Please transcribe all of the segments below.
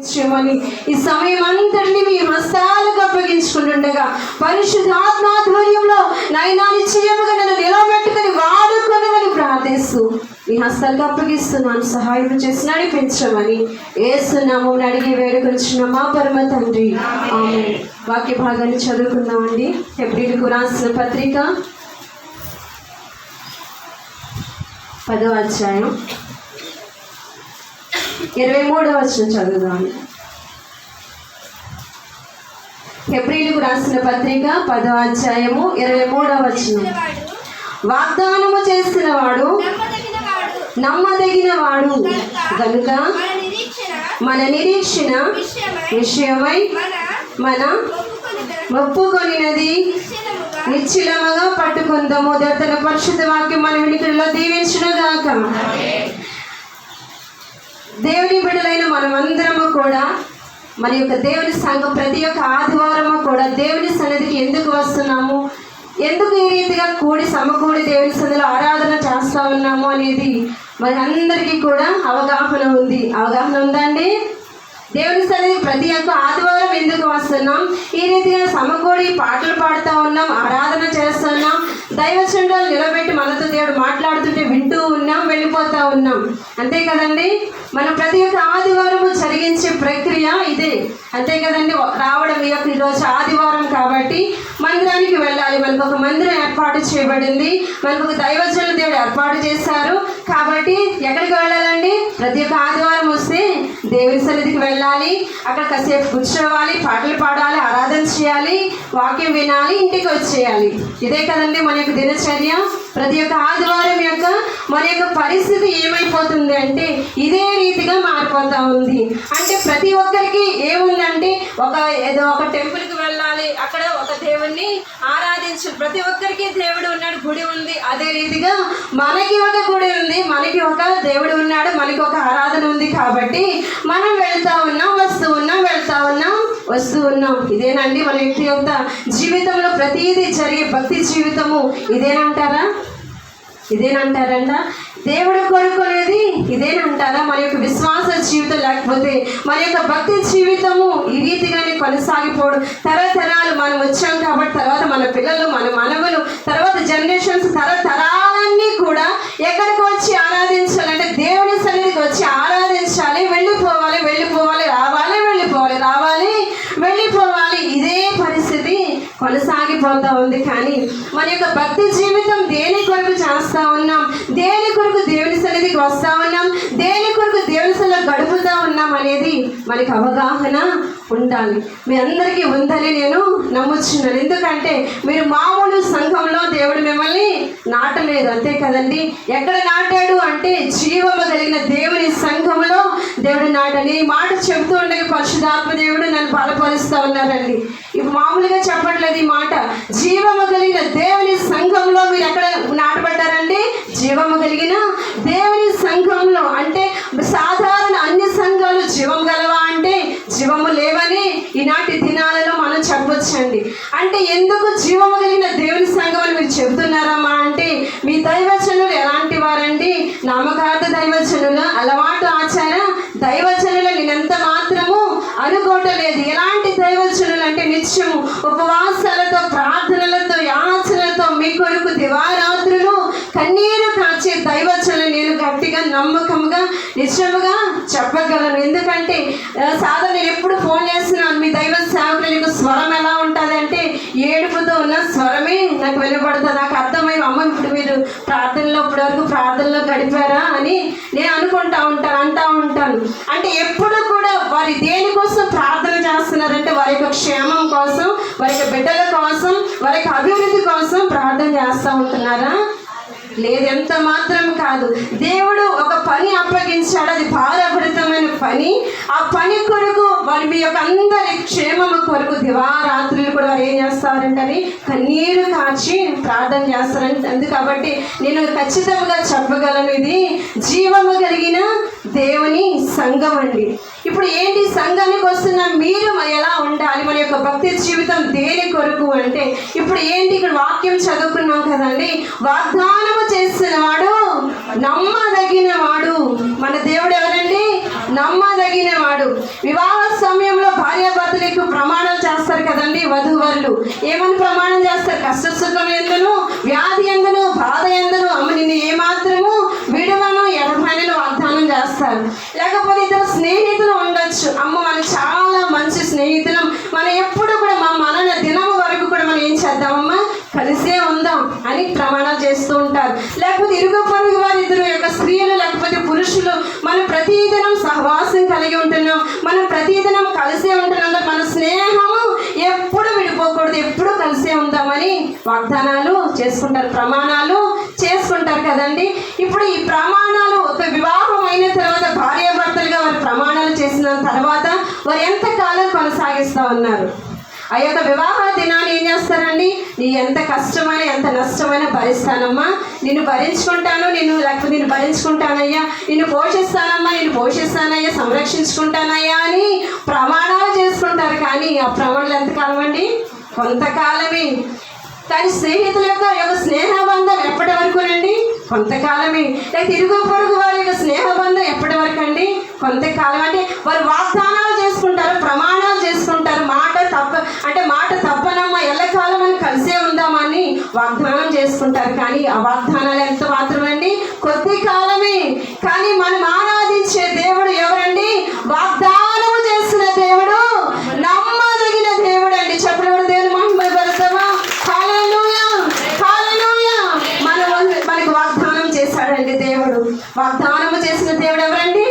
ఈ సమయం అంతటిని మీ హస్తాలకు అప్పగించుకుంటుండగా పరిశుద్ధాత్మాధ్వర్యంలో నైనా నిశ్చయముగా నన్ను నిలబెట్టుకుని వాడుకొనమని ప్రార్థిస్తూ మీ హస్తాలకు అప్పగిస్తున్నాను. సహాయం చేసి నడిపించమని యేసు నామమున అడిగి వేడుకొంచున్న మా పరమ తండ్రి ఆమేన్. వాక్య భాగాన్ని చదువుకుందామండి. హెబ్రీయులకు రాసిన పత్రిక 10వ అధ్యాయం 23వ వచనం చదువుదాం. హెబ్రీయులకు రాసిన పత్రిక 10వ అధ్యాయము 23వ వచనం. వాగ్దానము చేసిన వాడు నమ్మదగిన వాడు గనుక మన నిరీక్షణ విషయమై మన ఒప్పుకొనినది నిశ్చలముగా పట్టుకుందాము. తన పరిశుద్ధ వాక్యం మన వినికిడిలో దీవించునుగాక. దేవుని బిడ్డలైన మనమందరము కూడా మన యొక్క దేవుని సంఘం ప్రతి ఒక్క ఆదివారము కూడా దేవుని సన్నిధికి ఎందుకు వస్తున్నాము, ఎందుకు ఈ రీతిగా సమకూడి దేవుని సన్నిధిలో ఆరాధన చేస్తూ ఉన్నాము అనేది మన అందరికీ కూడా అవగాహన ఉందండి. దేవుని సన్నిధి ప్రతి ఒక్క ఆదివారం ఎందుకు వస్తున్నాం, ఈ రీతిగా సమకూడి పాటలు పాడుతూ ఉన్నాం, ఆరాధన చేస్తున్నాం, దైవచండాలు నిలబెట్టి మనతో దేవుడు మాట్లాడుతుంటే వింటూ ఉన్నాం, వెళ్ళిపోతూ ఉన్నాం. అంతే కదండి. మనం ప్రతి ఒక్క ఆదివారము జరిగించే ప్రక్రియ ఇదే. అంతే కదండి. రావడం ఈరోజు ఆదివారం కాబట్టి మందిరానికి వెళ్ళాలి. మనకు ఒక మందిరం ఏర్పాటు చేయబడింది, మనకు ఒక దైవజనులు దేవుడు ఏర్పాటు చేశారు కాబట్టి ఎక్కడికి వెళ్ళాలండి? ప్రతి ఒక్క ఆదివారం వస్తే దేవుని సన్నిధికి వెళ్ళాలి, అక్కడ కాసేపు కూర్చోవాలి, పాటలు పాడాలి, ఆరాధన చేయాలి, వాక్యం వినాలి, ఇంటికి వచ్చేయాలి. ఇదే కదండి మన యొక్క దినచర్య. ప్రతి ఒక్క ఆదివారం యొక్క మన యొక్క పరిస్థితి ఏమైపోతుంది అంటే ఇదే రీతిగా మారిపోతూ ఉంది. అంటే ప్రతి ఒక్కరికి ఏముందంటే ఏదో ఒక టెంపుల్కి వెళ్ళాలి, అక్కడ ఒక దేవుణ్ణి ఆరాధించాలి. ప్రతి ఒక్కరికి దేవుడు ఉన్నాడు, గుడి ఉంది. అదే రీతిగా మనకి ఒక గుడి ఉంది, మనకి ఒక దేవుడు ఉన్నాడు, మనకి ఒక ఆరాధన ఉంది. కాబట్టి మనం వెళ్తా ఉన్నాం, వస్తూ ఉన్నాం, వెళ్తా ఉన్నాం, వస్తూ ఉన్నాం. ఇదేనండి మన వ్యక్తి యొక్క జీవితంలో ప్రతిదీ జరిగే భక్తి జీవితము. ఇదేనంటారంట దేవుడు కోరుకునేది ఇదేనంటారా? మన యొక్క విశ్వాస జీవితం లేకపోతే మన యొక్క భక్తి జీవితము ఈ రీతిగానే కొనసాగిపోవడం. తరతరాలు మనం వచ్చాం కాబట్టి తర్వాత మన పిల్లలు, మన మనవలు, తర్వాత జనరేషన్స్, తరతరాలన్నీ కూడా ఎక్కడికి వచ్చి ఆరాధించాలంటే దేవుని సన్నిధికి వచ్చి ఆరాధించాలి. వెళ్ళిపోవాలి, రావాలి, వెళ్ళిపోవాలి. ఇదే పరిస్థితి కొనసాగిపోతూ ఉంది. కానీ మన యొక్క భక్తి జీవితం దేని కొరకు చేస్తూ ఉన్నాం, దేని కొరకు దేవుని సన్నిధికి వస్తూ ఉన్నాం, దేని కొరకు దేవుని సన్నిధిలో గడుపుతూ ఉన్నాం అనేది మనకి అవగాహన ఉండాలి. మీ అందరికీ ఉందని నేను నమ్ముచున్నాను. ఎందుకంటే మీరు మామూలు సంఘంలో దేవుడు మిమ్మల్ని నాటలేదు. అంతే కదండి. ఎక్కడ నాటాడు అంటే జీవము కలిగిన దేవుని సంఘంలో దేవుడు నాటని మాట చెబుతూ ఉండగా పరిశుద్ధాత్మ దేవుడు నన్ను బలపరుస్తూ ఉన్నారండి. ఇప్పుడు మామూలుగా చెప్పట్లేదు ఈ మాట. జీవము కలిగిన దేవుని సంఘంలో మీరు ఎక్కడ నాటబడ్డారండి? జీవము కలిగిన దేవుని సంఘంలో. అంటే సాధారణ అన్ని సంఘాలు జీవం గలవా అంటే జీవము లేవని ఈనాటి దినాలలో మనం చెప్పొచ్చండి. అంటే ఎందుకు జీవము కలిగిన దేవుని సంఘం అని మీరు చెబుతున్నారమ్మా అంటే మీ దైవజనులు ఎలాంటి వారండి? నామకార్థ దైవజనుల, అలవాటు ఆచార దైవజనుల నేనెంత మాత్రము అనుకోవటలేదు. ఎలాంటి దైవజనులు అంటే నిత్యము ఉపవాసాలతో, ప్రార్థనలతో, యాచనలతో మీ కొరకు దివారాత్రులు కన్నీరు కాచే దైవజనులు నేను గట్టిగా, నమ్మకంగా, నిశ్చయముగా చెప్పగలను. ఎందుకంటే సాధారణ నేను ఎప్పుడు ఫోన్ చేస్తున్నాను, మీ దైవ సేవకులకు స్వరం ఎలా ఉంటుంది అంటే ఏడుపుతో ఉన్న స్వరమే నాకు వినపడుతుంది. నాకు అర్థమయ్యి అమ్మ ఇప్పుడు మీరు ఇప్పటివరకు ప్రార్థనలో గడిపారా అని నేను అంటూ ఉంటాను. అంటే ఎప్పుడు కూడా వారి దేనికోసం ప్రార్థన చేస్తున్నారంటే వారి యొక్క క్షేమం కోసం, వారి యొక్క బిడ్డల కోసం, వారి యొక్క అభివృద్ధి కోసం ప్రార్థన చేస్తూ ఉంటున్నారా? లేదు, ఎంత మాత్రం కాదు. దేవుడు ఒక పని అప్పగించాడు, అది భారభరితమైన పని. ఆ పని కొరకు వారి మీ యొక్క అందరి క్షేమము కొరకు దివారాత్రులు కూడా వారు ఏం చేస్తారంటే కన్నీరు కాచి ప్రార్థన చేస్తారంట. కాబట్టి నేను ఖచ్చితంగా చెప్పగలను, ఇది జీవము కలిగిన దేవుని సంఘం అండి. ఇప్పుడు ఏంటి, సంఘానికి వస్తున్న మీరు ఎలా ఉండాలి, మన యొక్క భక్తి జీవితం దేని కొరకు అంటే, ఇప్పుడు ఏంటి ఇక్కడ వాక్యం చదువుకున్నాం కదండి, వాగ్దానము చేసిన వాడు నమ్మదగిన వాడు. మన దేవుడు ఎవరండి? నమ్మదగిన వాడు. వివాహ సమయంలో భార్యాభర్తలకు ప్రమాణాలు చేస్తారు కదండి వధూవరులు. ఏమని ప్రమాణం చేస్తారు? కష్ట సుఖం ఎందును, వ్యాధి ఎందును, బాధ ఎందును అమ్మ నిన్ను ఏమాత్రము విడువను ఎడబాయను వాగ్దానం చేస్తారు. లేకపోతే ఇతర స్నేహితులు ఉండొచ్చు, అమ్మ మనం చాలా మంచి స్నేహితులం, మనం ఎప్పుడు కూడా మా మనన దినము వరకు కూడా మనం ఏం చేద్దామమ్మా, కలిసే ఉందాం అని ప్రమాణాలు చేస్తూ ఉంటారు. లేకపోతే ఇరుగు పొరుగు వారి ఇద్దరు యొక్క స్త్రీలు లేకపోతే పురుషులు మనం ప్రతిదినం సహవాసం కలిగి ఉంటున్నాం, మనం ప్రతిదినం కలిసే ఉంటున్నాం, మన స్నేహము ఎప్పుడు విడిపోకూడదు, ఎప్పుడు కలిసే ఉందామని వాగ్దానాలు చేసుకుంటారు, ప్రమాణాలు చేసుకుంటారు కదండి. ఇప్పుడు ఈ ప్రమాణాలు ఒక వివాహం అయిన తర్వాత భార్యాభర్తలుగా వారు ప్రమాణాలు చేసిన తర్వాత వారు ఎంతకాలం కొనసాగిస్తూ ఉన్నారు. ఆ యొక్క వివాహ దినాన్ని ఏం చేస్తారండి, నీ ఎంత కష్టమైన ఎంత నష్టమైనా భరిస్తానమ్మా, నిన్ను భరించుకుంటాను, లేకపోతే నిన్ను భరించుకుంటానయ్యా, నిన్ను పోషిస్తానమ్మా, నిన్ను పోషిస్తానయ్యా, సంరక్షించుకుంటానయ్యా అని ప్రమాణాలు చేసుకుంటారు. కానీ ఆ ప్రమాణాలు ఎంతకాలం అండి? కొంతకాలమే. కానీ స్నేహితుల యొక్క స్నేహబంధం ఎప్పటి వరకునండి? కొంతకాలమే. లేకపోతే ఇరుగు పొరుగు వారి యొక్క స్నేహబంధం ఎప్పటి వరకు అండి? కొంతకాలం. అంటే వారు వాగ్దానాలు చేసుకుంటారు, ప్రమాణాలు చేసుకుంటారు, మాట తప్పనమ్మా ఎల్లకాలం అని కలిసే ఉందామని వాగ్దానం చేసుకుంటారు. కానీ ఆ వాగ్దానాలు ఎంత మాత్రమండి? కొద్ది కాలమే. కానీ మనం ఆరాధించే దేవుడు ఎవరండి? వాగ్దానము చేసిన దేవుడు, నమ్మదగిన దేవుడు అండి. చెప్పలేడు దేవుని మహిమ పరుస్తామా? హల్లెలూయా, హల్లెలూయా. మనకు వాగ్దానం చేశాడండి దేవుడు. వాగ్దానము చేసిన దేవుడు ఎవరండి?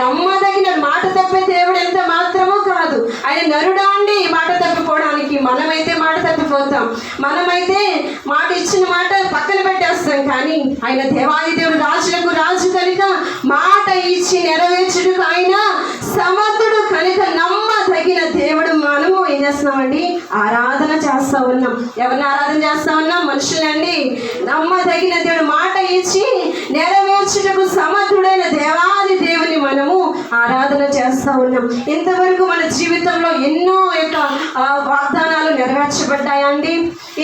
నమ్మదగిన, మాట తప్పే దేవుడు ఎంత మాత్రమూ కాదు. ఆయన నరుడా అండి మాట తప్పిపోవడానికి? మనమైతే మాట తప్పిపోతాం, మనమైతే మాట ఇచ్చిన మాట పక్కన పెట్టేస్తాం. కానీ ఆయన దేవాది దేవుడు, రాజులకు రాజు కనుక మాట ఇచ్చి నెరవేర్చుటకు ఆయన సమర్థుడు కనుక నమ్మదగిన దేవుడు. మనము ఏం చేస్తున్నామండి? ఆరాధన చేస్తా ఉన్నాం. ఎవరిని ఆరాధన చేస్తా ఉన్నాం? మనుషులండి. నమ్మదగిన దేవుడు, మాట ఇచ్చి నెరవేర్చుటకు సమర్థుడైన దేవాది దేవుని మనము ఆరాధన చేస్తా ఉన్నాం. ఇంతవరకు మన జీవితంలో ఎన్నో యొక్క వాగ్దానాలు నెరవేర్చబడ్డాయండి.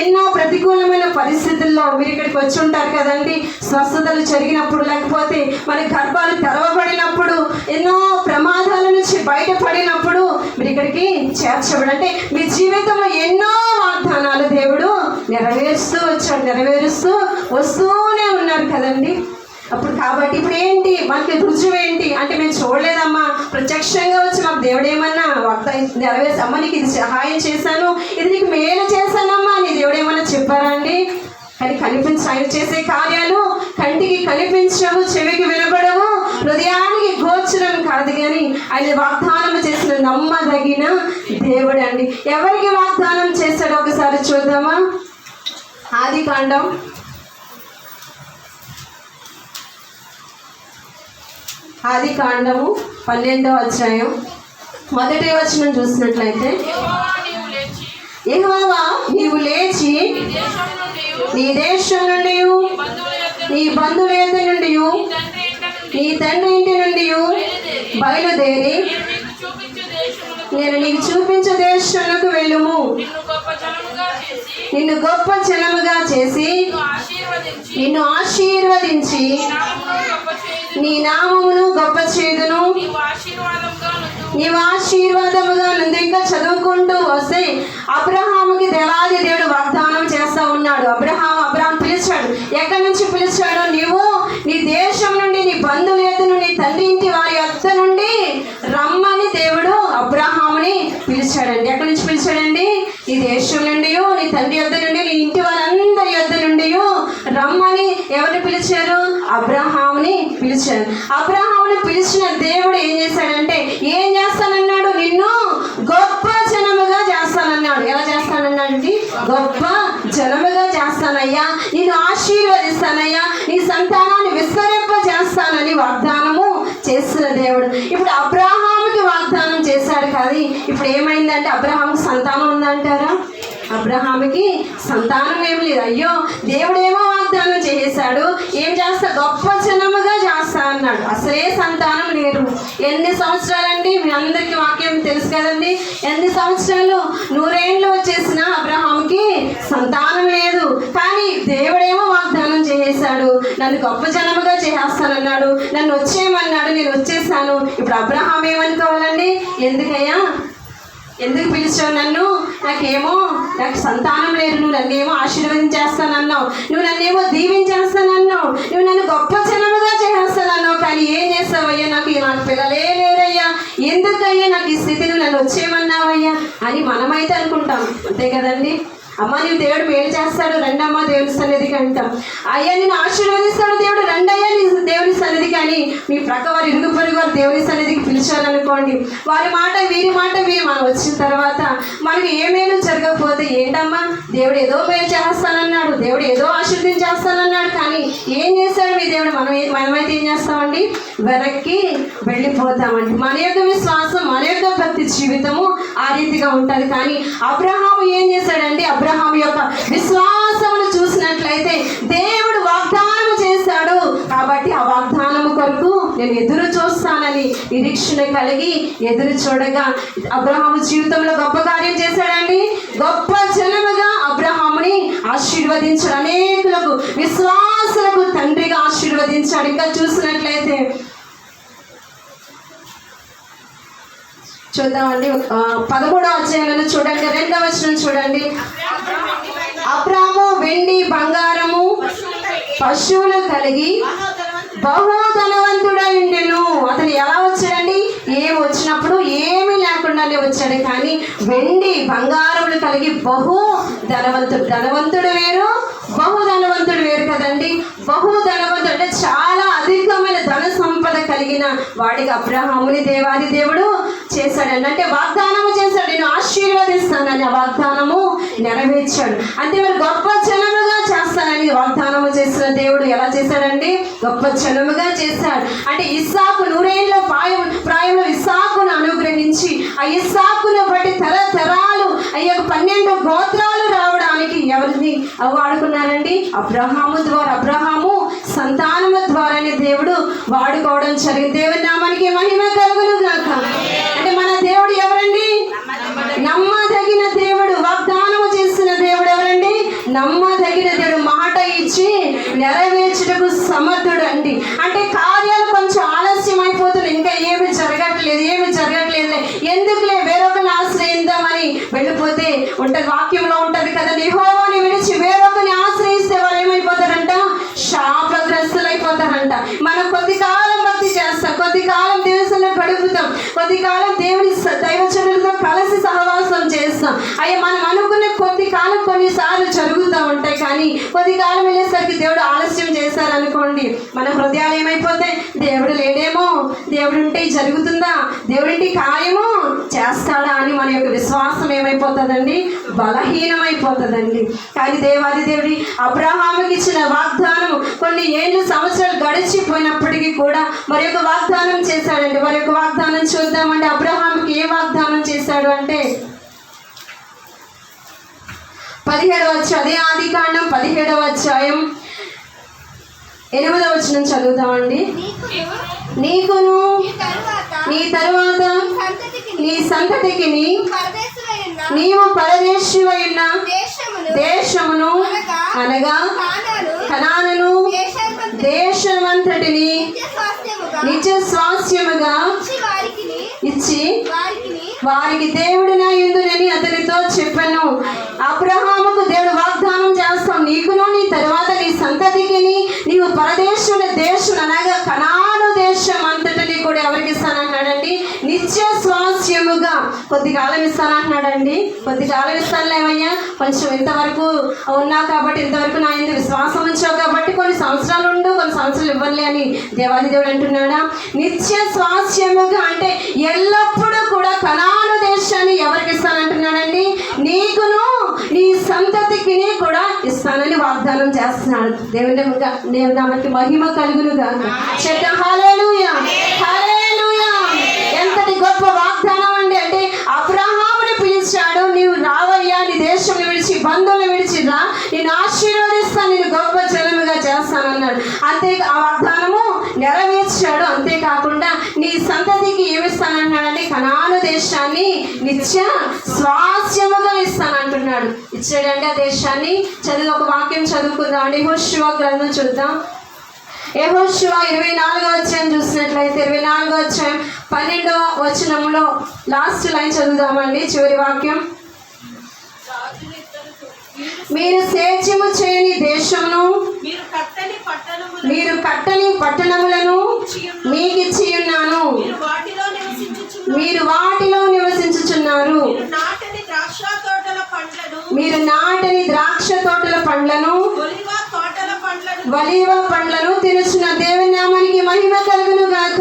ఎన్నో ప్రతికూలమైన పరిస్థితుల్లో మీరు ఇక్కడికి వచ్చి ఉంటారు కదండి. స్వస్థతలు జరిగినప్పుడు, లేకపోతే మన గర్భాలు తెరవబడినప్పుడు, ఎన్నో ప్రమాదాల నుంచి బయటపడినప్పుడు మీరు ఇక్కడికి చేర్చబడి, అంటే మీ జీవితంలో ఎన్నో వాగ్దానాలు దేవుడు నెరవేరుస్తూ వచ్చాడు, నెరవేరుస్తూ వస్తూనే ఉన్నారు కదండి. కాబట్టి ఇప్పుడు ఏంటి మనకి రుజువు ఏంటి అంటే, మేము చూడలేదమ్మా, ప్రత్యక్షంగా వచ్చి మాకు దేవుడు ఏమన్నా నెరవేర్చి అమ్మ నీకు ఇది సహాయం చేశాను, ఇది నీకు మేలు చేశానమ్మా అని దేవుడు ఏమన్నా చెప్పారా అండి? కానీ ఆయన చేసే కార్యాలు కంటికి కనిపించవు, చెవికి వినపడవు, హృదయానికి గోచరం కాదు. కానీ ఆయన వాగ్దానం చేసిన నమ్మదగిన దేవుడు అండి. ఎవరికి వాగ్దానం చేశాడో ఒకసారి చూద్దామా? ఆదికాండం 12వ అధ్యాయం 1వ వచనం చూసినట్లయితే, యెహోవా నీవు లేచి నీ దేశం నుండి, నీ బంధువుల యొద్ద నుండి, నీ తండ్రి ఇంటి నుండి బయలుదేరి నేను నీకు చూపించే దేశమునకు వెళ్ళుము. నిన్ను గొప్ప జనముగా చేసి నిన్ను ఆశీర్వదించి నీ నామమును గొప్ప చేదును. నీవు ఆశీర్వాదముగా నుండి ఇంకా చదువుకుంటూ వస్తే అబ్రహాముకి దేవాది దేవుడు వాగ్దానం చేస్తా ఉన్నాడు. అబ్రహాం పిలిచాడు. ఎక్కడి నుంచి పిలిచాడు? నీవు నీ దేశం నుండి, నీ బంధువుల యొద్ద నుండి, నీ తండ్రి ఇంటి వారి యొద్ద నుండి రమ్మని దేవుడు అబ్రహాముని పిలిచాడండి. ఎక్కడి నుంచి పిలిచాడండి? నీ దేశం నుండి, నీ తండ్రి యొద్ద నుండి, నీ ఇంటి వారందరి యొద్ద నుండి రమ్మని ఎవరిని పిలిచారు? అబ్రహాముని పిలిచారు. అబ్రహాముని పిలిచిన దేవుడు ఏం చేశాడంటే, ఏం చేస్తానన్నాడు? నిన్ను గొప్ప జనముగా చేస్తానన్నాడు. ఎలా చేస్తానన్నాడండి? గొప్ప జనముగా చేస్తానయ్యా, నిన్ను ఆశీర్వదిస్తానయ్యా, నీ సంతానాన్ని విస్తరింప చేస్తానని వాగ్దానము చేస్తున్న దేవుడు. ఇప్పుడు అబ్రహాముకి వాగ్దానం చేశాడు కదా, అది ఇప్పుడు ఏమైందంటే అబ్రహాంకి సంతానం ఉందంటారా? అబ్రహాముకి సంతానం ఏం లేదు. అయ్యో దేవుడేమో వాగ్దానం చేశాడు, ఏం చేస్తా, గొప్ప జనముగా చేస్తా అన్నాడు. అసలే సంతానం లేరు. ఎన్ని సంవత్సరాలండి? మీ అందరికీ వాక్యం తెలుసు కదండి. ఎన్ని సంవత్సరాలు, 100 ఏళ్ళు వచ్చేసిన అబ్రహాంకి సంతానం లేదు. కానీ దేవుడేమో వాగ్దానం చేశాడు, నన్ను గొప్ప జనముగా చేస్తానన్నాడు, నన్ను వచ్చేయమన్నాడు, నేను వచ్చేసాను. ఇప్పుడు అబ్రహాం ఏమనుకోవాలండి? ఎందుకయ్యా, ఎందుకు పిలిచావు నన్ను? నాకు సంతానం లేదు, నువ్వు నన్నేమో ఆశీర్వదించేస్తానన్నావు, నువ్వు నన్నేమో దీవించేస్తానన్నావు, నువ్వు నన్ను గొప్ప జనముగా చేస్తానన్నావు. కానీ ఏం చేస్తావయ్యా? నాకు పిల్లలే లేరయ్యా, ఎందుకయ్యా నాకు ఈ స్థితి, నువ్వు నన్ను వచ్చేయమన్నావయ్యా అని మనమైతే అనుకుంటాం. అంతే కదండి. అమ్మ నీవు దేవుడు మేలు చేస్తాడు, రండమ్మ దేవుని సన్నిధికి అంటాం. అయ్యా నేను ఆశీర్వదిస్తాడు దేవుడు, రండయ్యా నీ దేవుని సన్నిధి. కానీ మీ ప్రక్క వారు, ఇరుగు పొరుగు వారు దేవుని సన్నిధికి పిలిచారనుకోండి, వారి మాట వీరి మాట వీరి మనం వచ్చిన తర్వాత మనకి ఏమేమి జరగకపోతే ఏంటమ్మా, దేవుడు ఏదో మేలు చేస్తానన్నాడు, దేవుడు ఏదో ఆశీర్వదించేస్తానన్నాడు, కానీ ఏం చేశాడు మీ దేవుడు? మనమైతే ఏం చేస్తామండి? వెనక్కి వెళ్ళిపోతామండి. మన యొక్క విశ్వాసం, మన యొక్క భక్తి జీవితము ఆ రీతిగా ఉంటుంది. కానీ అబ్రహాము ఏం చేశాడండి? అబ్రహాం యొక్క విశ్వాసమును చూసినట్లయితే దేవుడు వాగ్దానం చేశాడు కాబట్టి ఆ వాగ్దానము కొరకు నేను ఎదురు చూస్తానని నిరీక్షణ కలిగి ఎదురు చూడగా అబ్రహాము జీవితంలో గొప్ప కార్యం చేశాడండి. గొప్ప జనముగా అబ్రహాముని ఆశీర్వదించాడు, అనేకులకు విశ్వాసులకు తండ్రిగా ఆశీర్వదించాడు. ఇంకా చూసినట్లయితే చూద్దామండి, 13వ అధ్యాయంలో చూడండి, 2వ వచనం చూడండి. అబ్రాము వెండి బంగారము పశువులు కలిగి బహు ధనవంతుడై ఉండెను. అతను ఎలా వచ్చాడండి? ఏమి వచ్చినప్పుడు ఏమీ లేకుండానే వచ్చాడు. కానీ వెండి బంగారములు కలిగి బహు ధనవంతుడు. ధనవంతుడు వేరు, బహు ధనవంతుడు వేరు కదండి. బహు ధనవంతుడు అంటే చాలా అధికమైన ధన సంపద కలిగిన వాడికి అబ్రహాముని దేవాది దేవుడు చేశాడండి. అంటే వాగ్దానము చేశాడు, నేను ఆశీర్వదిస్తానని ఆ వాగ్దానము నెరవేర్చాడు. అంటే మరి గొప్ప జనముగా చేస్తానని వాగ్దానము చేసిన దేవుడు ఎలా చేశాడండి? గొప్ప జనముగా చేశాడు. అంటే ఇస్సాకు 100 ఏళ్ళ ప్రాయంలో ఇస్సాకును అనుగ్రహించి ఆ ఇస్సాకును బట్టి తరతరాలు అయ్యో 12 గోత్రాలు రావడానికి ఎవరిని వాడుకున్నారండి? అబ్రహాము ద్వారా, అబ్రహాము సంతానము ద్వారానే దేవుడు వాడుకోవడం జరిగింది. దేవుని నామానికి మహిమ కలుగును గాక. అంటే మన దేవుడు ఎవరండి? నమ్మదగిన దేవుడు. వాగ్దానము చేసిన దేవుడు ఎవరండి? నమ్మదగిన దేవుడు. మాట ఇచ్చి నెరవేర్చుటకు సమర్థుడు అండి. అంటే కార్యాలు కొంచెం ఆలస్యం అయిపోతుంది, ఇంకా ఏమి జరగట్లేదు ఎందుకులే వేరొకరిని ఆశ్రయిద్దామని వెళ్ళిపోతే ఉంటుంది. వాక్యంలో ఉంటుంది కదా, యెహోవాని విడిచి వేరొకరిని ఆశ్రయిస్తే వాళ్ళు ఏమైపోతారంట? శాపగ్రస్తులైపోతారంట. మనం కొద్ది కాలం భక్తి చేస్తాం, కొద్ది కాలం దేవునిలో గడుపుతాం, కొద్ది కాలం దేవుని దైవజనులతో కలిసి సహవాసం చేస్తాం. అయ్యా మనం అనుకున్న కొద్ది కాలం కొన్నిసార్లు జరుగుతూ ఉంటాయి. కానీ కొద్ది కాలం వెళ్ళేసరికి దేవుడు ఆలస్యం చేశారనుకోండి, మన హృదయాలు ఏమైపోతాయి? దేవుడు లేడేమో, దేవుడు ఉంటే జరుగుతుందా, దేవుడింటి కార్యము చేస్తాడా అని మన యొక్క విశ్వాసం ఏమైపోతుందండి? బలహీనమైపోతుందండి. కానీ దేవాది దేవుడి అబ్రహాముకి ఇచ్చిన వాగ్దానం కొన్ని ఏళ్ళు సంవత్సరాలు గడిచిపోయినప్పటికీ కూడా మరి యొక్క వాగ్దానం చేశాడండి. మరి యొక్క వాగ్దానం చూద్దామంటే అబ్రహాముకి ఏ వాగ్దానం చేశాడు అంటే 17వ అధ్యాయం, అదే ఆదికాండం 17వ అధ్యాయం 8వ వచనం చదువుతామండి. నీకును నీ తరువాత నీ సంతతికి నీవు పరదేశివై ఉన్న దేశమును అనగా కనానును దేశమంతటిని నిత్య స్వాస్థ్యముగా ఇచ్చి వారికి దేవుడు నా యందునని అతనితో చెప్పాను. అబ్రహాముకు దేవుడు వాగ్దానం చేస్తాం, నీకును నీ తర్వాత నీ సంతతికి నీవు పరదేశుల దేశం అనగా కనాను దేశం అంతటిని కూడా ఎవరికి ఇస్తానంటున్నాడండి? నిత్య స్వాస్థ్యముగా. కొద్ది కాలం ఇస్తానంటున్నాడండి. కొద్ది కాలం ఇస్తానులేమయ్యా, కొంచెం ఇంతవరకు ఉన్నా కాబట్టి, ఇంతవరకు నా ఇంత విశ్వాసం ఉంచావు కాబట్టి కొన్ని సంవత్సరాలు ఉండు, కొన్ని సంవత్సరాలు ఇవ్వలే అని దేవాది దేవుడు అంటున్నాడా? నిత్య స్వాస్థ్యముగా అంటే ఎల్లప్పుడూ కూడా కనాను దేశాన్ని ఎవరికి ఇస్తానంటున్నాడండి? నీకును నీ సంతతికి కూడా ఇస్తానని వాగ్దానం చేస్తున్నాడు. దేవుని నామకి మహిమ కలుగును గాక. చెడ్డ హల్లెలూయా, హల్లెలూయా. ఎంతటి గొప్ప వాగ్దానం అండి. అంటే ఇస్తానన్నాడు. ఆ వాగ్దానము నెరవేర్చాడు. అంతేకాకుండా నీ సంతతికి ఏమిస్తానన్నాడంటే కనాను దేశాన్ని నిత్య స్వాస్యముగా ఇస్తానంటున్నాడు. ఇచ్చాడంటే ఆ దేశాన్ని. ఒక వాక్యం చదువుకుందాం అండి. యెహోషువ గ్రంథం చూద్దాం. యెహోషువ 24వ అధ్యాయం చూసినట్లయితే 24వ అధ్యాయం 12వ వచనంలో లాస్ట్ లైన్ చదువుదామండి. చివరి వాక్యం, మీరు సేద్యము చేయని దేశమును మీరు కట్టని పట్టణములను మీకు ఇచ్చి ఉన్నాను. మీరు వాటిలో నివసించుచున్నారు. మీరు నాటని ద్రాక్ష తోటల పండ్లను ఒలీవ పండ్లను తినుచున్న దేవుని నామానికి మహిమ కలుగును గాక.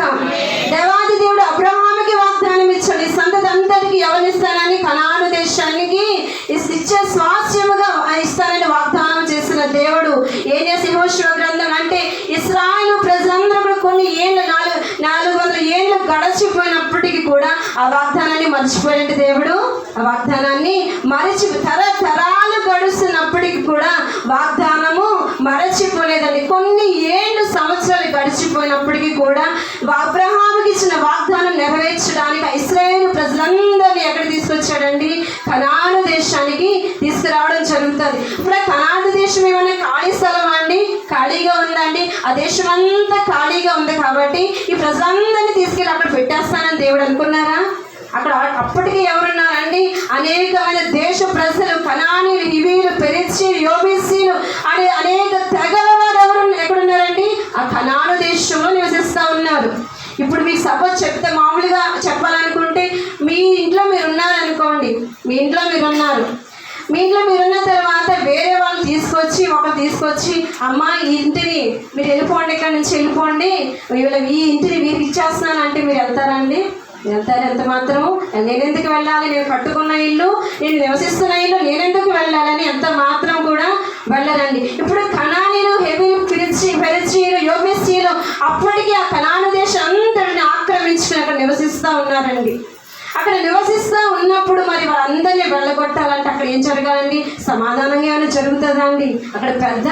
దేవాది దేవుడు అబ్రహాముకి వాగ్దానం ఇచ్చాడు, ఈ సంతతి అంతటికి ఎవరిస్తానని, కనాను దేశానికి ఇచ్చే స్వాస్యముగా ఇస్తానని వాగ్దానం చేసిన దేవుడు ఏం చేసి యెహోషువ గ్రంథం అంటే ఇశ్రాయేలు ప్రజలందరూ కూడా కొన్ని ఏళ్ళు 400 ఏళ్ళు గడిచిపోయినప్పటికీ కూడా ఆ వాగ్దానాన్ని మర్చిపోయినట్టు దేవుడు ఆ వాగ్దానాన్ని తరతరాలు గడుస్తున్నప్పటికీ కూడా వాగ్దానము మరచిపోలేదండి. కొన్ని ఏళ్ళు సంవత్సరాలు గడిచిపోయినప్పటికీ కూడా అబ్రహాముకి ఇచ్చిన వాగ్దానం నెరవేర్చడానికి ఇశ్రాయేలు ప్రజలందరినీ ఎక్కడ తీసుకొచ్చాడండి? కనాను దేశానికి తీసుకురావడం జరుగుతుంది. ఇప్పుడు కనాను దేశం ఏమైనా ఖాళీ స్థలం అండి? ఖాళీగా ఉందండి. ఆ దేశం అంతా ఖాళీగా ఉంది కాబట్టి ఈ ప్రజలందరినీ తీసుకెళ్ళి అక్కడ పెట్టేస్తానని దేవుడు అనుకున్నారా? అక్కడ అప్పటికి ఎవరున్నారండి? అనేకమైన దేశ ప్రజలు, కనానీయులు, హివీలు, పెరిజ్జీలు, యోబీసీలు అనే అనేక తెగల వారు ఎక్కడున్నారండి? ఆ కనాను దేశంలో నివసిస్తూ ఉన్నారు. ఇప్పుడు మీకు సపోజ్ చెప్తే, మామూలుగా చెప్పాలనుకుంటే, మీ ఇంట్లో మీరు ఉన్నారనుకోండి. మీ ఇంట్లో మీరున్న తర్వాత వేరే వాళ్ళు తీసుకొచ్చి అమ్మ ఈ ఇంటిని మీరు వెళ్ళిపోండి, ఇక్కడ నుంచి వెళ్ళిపోండి, ఈ ఇంటిని వీరికి ఇచ్చేస్తున్నాను అంటే మీరు వెళ్తారండి? వెళ్తారు? ఎంత మాత్రము. నేనెందుకు వెళ్ళాలి, నేను కట్టుకున్న ఇల్లు, నేను నివసిస్తున్న ఇల్లు, నేనెందుకు వెళ్ళాలని ఎంత మాత్రం కూడా వెళ్ళరండి. ఇప్పుడు కనానీయులు, పెరిజ్జీలు, యోబీసీలు అప్పటికి ఆ కనాను దేశం అంతటిని ఆక్రమించుకుని అక్కడ నివసిస్తూ ఉన్నారండి. అక్కడ నివసిస్తూ ఉన్నప్పుడు మరి వాళ్ళందరినీ వెళ్ళగొట్టాలంటే అక్కడ ఏం జరగాలండి? సమాధానంగా ఏమైనా జరుగుతుందండి? అక్కడ పెద్ద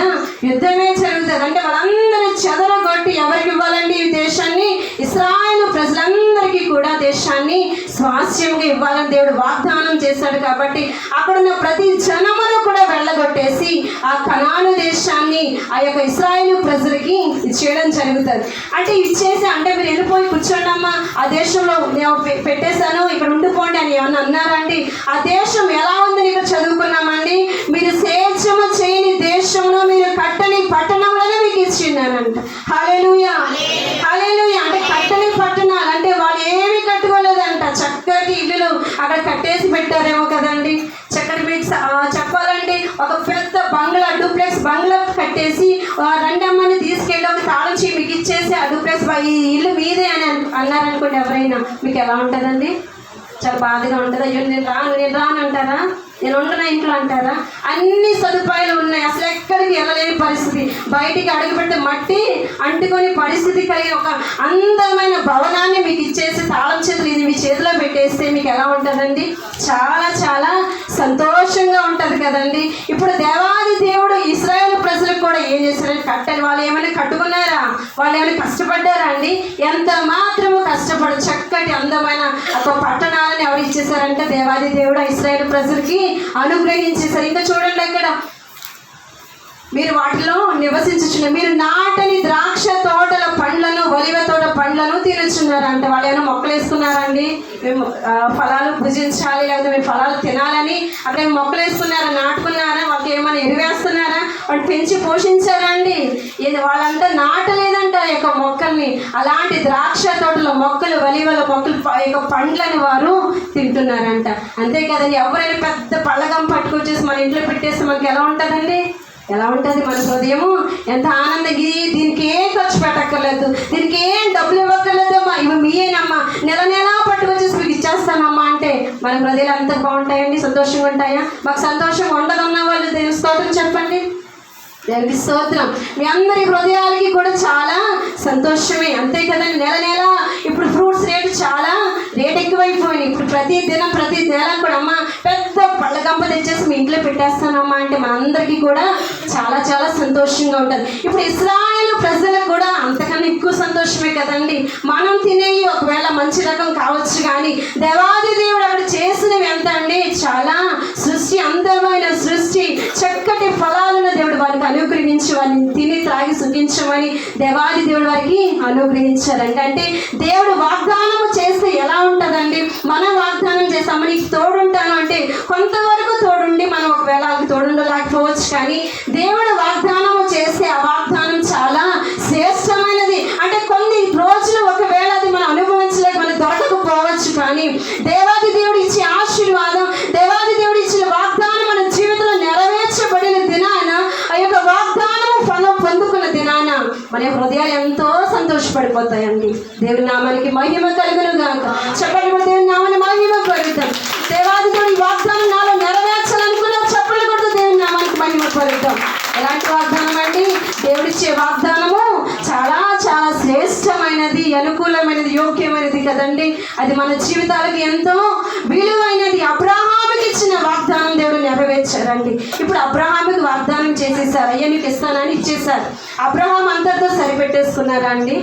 యుద్ధమే జరుగుతుంది. అంటే వాళ్ళందరినీ చెదరగొట్టి ఎవరికి ఇవ్వాలండి ఈ దేశాన్ని? ఇశ్రాయేలు ప్రజలందరికీ కూడా దేశాన్ని స్వాస్యంగా ఇవ్వాలని దేవుడు వాగ్దానం చేశాడు. కాబట్టి అక్కడున్న ప్రతి జనమును కూడా వెళ్ళగొట్టేసి ఆ కనాను దేశాన్ని ఆ యొక్క ఇశ్రాయేలు ప్రజలకి ఇచ్చేయడం జరుగుతుంది. అంటే ఇచ్చేసి అంటే మీరు వెళ్ళిపోయి కూర్చోండమ్మా, ఆ దేశంలో నేను పెట్టేశాను, ఇక్కడ ఉండిపోండి అని ఏమన్నా అన్నారండి? ఆ దేశం ఎలా ఉందని ఇక్కడ చదువుకున్నామండి. మీరు సేద్యము చేయని దేశంలో మీరు కట్టని పట్టణంలోనే మీకు ఇచ్చిండానంట. హల్లెలూయా, హల్లెలూయా. అంటే కట్టని పట్టణాలు అంటే వాళ్ళు ఏమీ కట్టుకోలేదంట. చక్కటి ఇల్లులు అక్కడ కట్టేసి పెట్టారేమో కదండి. చక్కటి మీకు చెప్పాలంటే ఒక పెద్ద బంగ్లా, డూప్లెక్స్ బంగ్లా కట్టేసి రెండమ్మని తీసుకెళ్ళి ఒక తాళం చేయి మీకు ఇచ్చేసి ఆ డూప్లెక్స్ ఈ ఇల్లు మీదే అని అన్నారనుకోండి ఎవరైనా, మీకు ఎలా ఉంటుందండి? చాలా బాధగా ఉంటుంది. అయ్యో నేను రాను అంటారా? నేను ఉండన ఇంట్లో అంటారా? అన్ని సదుపాయాలు ఉన్నాయి, అసలు ఎక్కడికి వెళ్ళలేని పరిస్థితి. బయటికి అడుగుపెడితే మట్టి అంటుకొని పరిస్థితి కలిగి ఒక అందమైన భవనాన్ని మీకు ఇచ్చేసి తాళం చేతులు ఇది మీ చేతిలో పెట్టేస్తే మీకు ఎలా ఉంటుందండి? చాలా చాలా సంతోషంగా ఉంటుంది కదండి. ఇప్పుడు దేవాది దేవుడు ఇశ్రాయేలు ప్రజలకు కూడా ఏం చేశారంటే కట్టని వాళ్ళు ఏమైనా కట్టుకున్నారా? వాళ్ళు ఏమైనా కష్టపడ్డారా అండి? ఎంత మాత్రము కష్టపడి చక్కటి అందమైన ఒక పట్టణాలను ఎవరు ఇచ్చేసారంటే దేవాది దేవుడు ఇశ్రాయేలు ప్రజలకి అనుగ్రహించేశారు. ఇంకా చూడండి, అక్కడ మీరు వాటిలో నివసించుచున్నారు. మీరు నాటని ద్రాక్ష తోటల పండ్లను, ఒలివ తోట పండ్లను తినుచున్నారంట. వాళ్ళు ఏమైనా మొక్కలు వేసుకున్నారండి? మేము ఫలాలు భుజించాలి, లేకపోతే మేము ఫలాలు తినాలని అక్కడ మొక్కలు వేసుకున్నారా? నాటుకున్నారా? వాళ్ళకి ఏమైనా ఎరువేస్తున్నారా? వాళ్ళు పెంచి పోషించారా అండి? వాళ్ళంతా నాటలేదంట ఈ యొక్క మొక్కల్ని. అలాంటి ద్రాక్ష తోటల మొక్కలు, ఒలివల మొక్కలు యొక్క పండ్లను వారు తింటున్నారంట. అంతే కదండి. ఎవరైనా పెద్ద పళ్ళగం పట్టుకొచ్చేసి మన ఇంట్లో పెట్టేస్తే మనకి ఎలా ఉంటుందండి? ఎలా ఉంటుంది మన హృదయము? ఎంత ఆనందంగా, దీనికి ఏం ఖర్చు పెట్టక్కర్లేదు, దీనికి ఏం డబ్బులు ఇవ్వక్కర్లేదమ్మా, ఇవి మీయేనమ్మా, నెల పట్టుకొచ్చేసి మీకు ఇచ్చేస్తానమ్మా అంటే మన హృదయాలు అంత బాగుంటాయండి, సంతోషంగా ఉంటాయా? మాకు సంతోషంగా ఉండదన్న వాళ్ళు దేవుని స్తోత్రం చెప్పండి. దేవునికి స్తోత్రం. మీ అందరి హృదయాలకి కూడా చాలా సంతోషమే, అంతే కదండి. నెల నెల ఇప్పుడు ఫ్రూట్స్ రేటు చాలా ఎక్కువైపోయినాయి. ఇప్పుడు ప్రతి నెల కూడా అమ్మ పెద్ద పళ్ళ గంప తెచ్చేసి మీ ఇంట్లో పెట్టేస్తానమ్మా అంటే మనందరికీ కూడా చాలా చాలా సంతోషంగా ఉంటుంది. ఇప్పుడు ఇశ్రాయేలు ప్రజలకు కూడా అంతకన్నా ఎక్కువ సంతోషమే కదండి. మనం తినేవి ఒకవేళ మంచి రకం కావచ్చు, కానీ దేవాది దేవుడు అక్కడ చేసినవి ఎంత అండి, చాలా సృష్టి, అందమైన సృష్టి, చక్కటి ఫలాలను దేవుడు వారికి అనుగ్రహించి వారిని తిని త్రాగి సుఖించమని దేవాది దేవుడు వారికి అనుగ్రహించారండి. అంటే దేవుడు వాగ్దానము చేస్తే ఎలా ఉంటుందండి, మనం వాగ్దానం చేస్తాము నీకు తోడుంటాను అంటే కొంతవరకు తోడుండి మనం ఒకవేళ తోడుండలేకపోవచ్చు, కానీ దేవుడు వాగ్దానము చేస్తే ఆ వాగ్దానం చాలా శ్రేష్టమైనది. అంటే కొన్ని రోజులు ఒకవేళ అది మనం అనుభవించలేక మనకు దొరకకపోవచ్చు, కానీ దేవాది దేవుడు ఇచ్చే ఆశీర్వాదం, దేవాది దేవుడు ఇచ్చిన వాగ్దానం మన జీవితంలో నెరవేర్చబడిన దినాన, ఆ యొక్క వాగ్దానము ఫలం పొందుకున్న దినాన మన హృదయాలు ఎంతో సంతోషపడిపోతాయండి. దేవుని నామానికి మహిమ కలుగును గాక. చెప్పండి, దేవుని నామాన్ని మహిమ కలుగుతాం. దేవాది దేవుడి వాగ్దానం నాలో నెరవేర్చాలనుకున్నా చెప్పలు కొడుతూ దేవుని నామానికి మహిమ కలుగుతాం. ఎలాంటి వాగ్దానం అండి, దేవుడిచ్చే వాగ్దానము చాలా చాలా శ్రేష్టమైనది, అనుకూలమైనది, యోగ్యమైనది కదండి. అది మన జీవితాలకు ఎంతో విలువైనది. అబ్రహాముకి ఇచ్చిన వాగ్దానం దేవుడు నెరవేర్చారండి. ఇప్పుడు అబ్రహాముకి వాగ్దానం చేసేసారు, అయ్యా నీకు ఇస్తానని ఇచ్చేసారు. అబ్రహాం అంతటితో సరిపెట్టేసుకున్నారా అండి?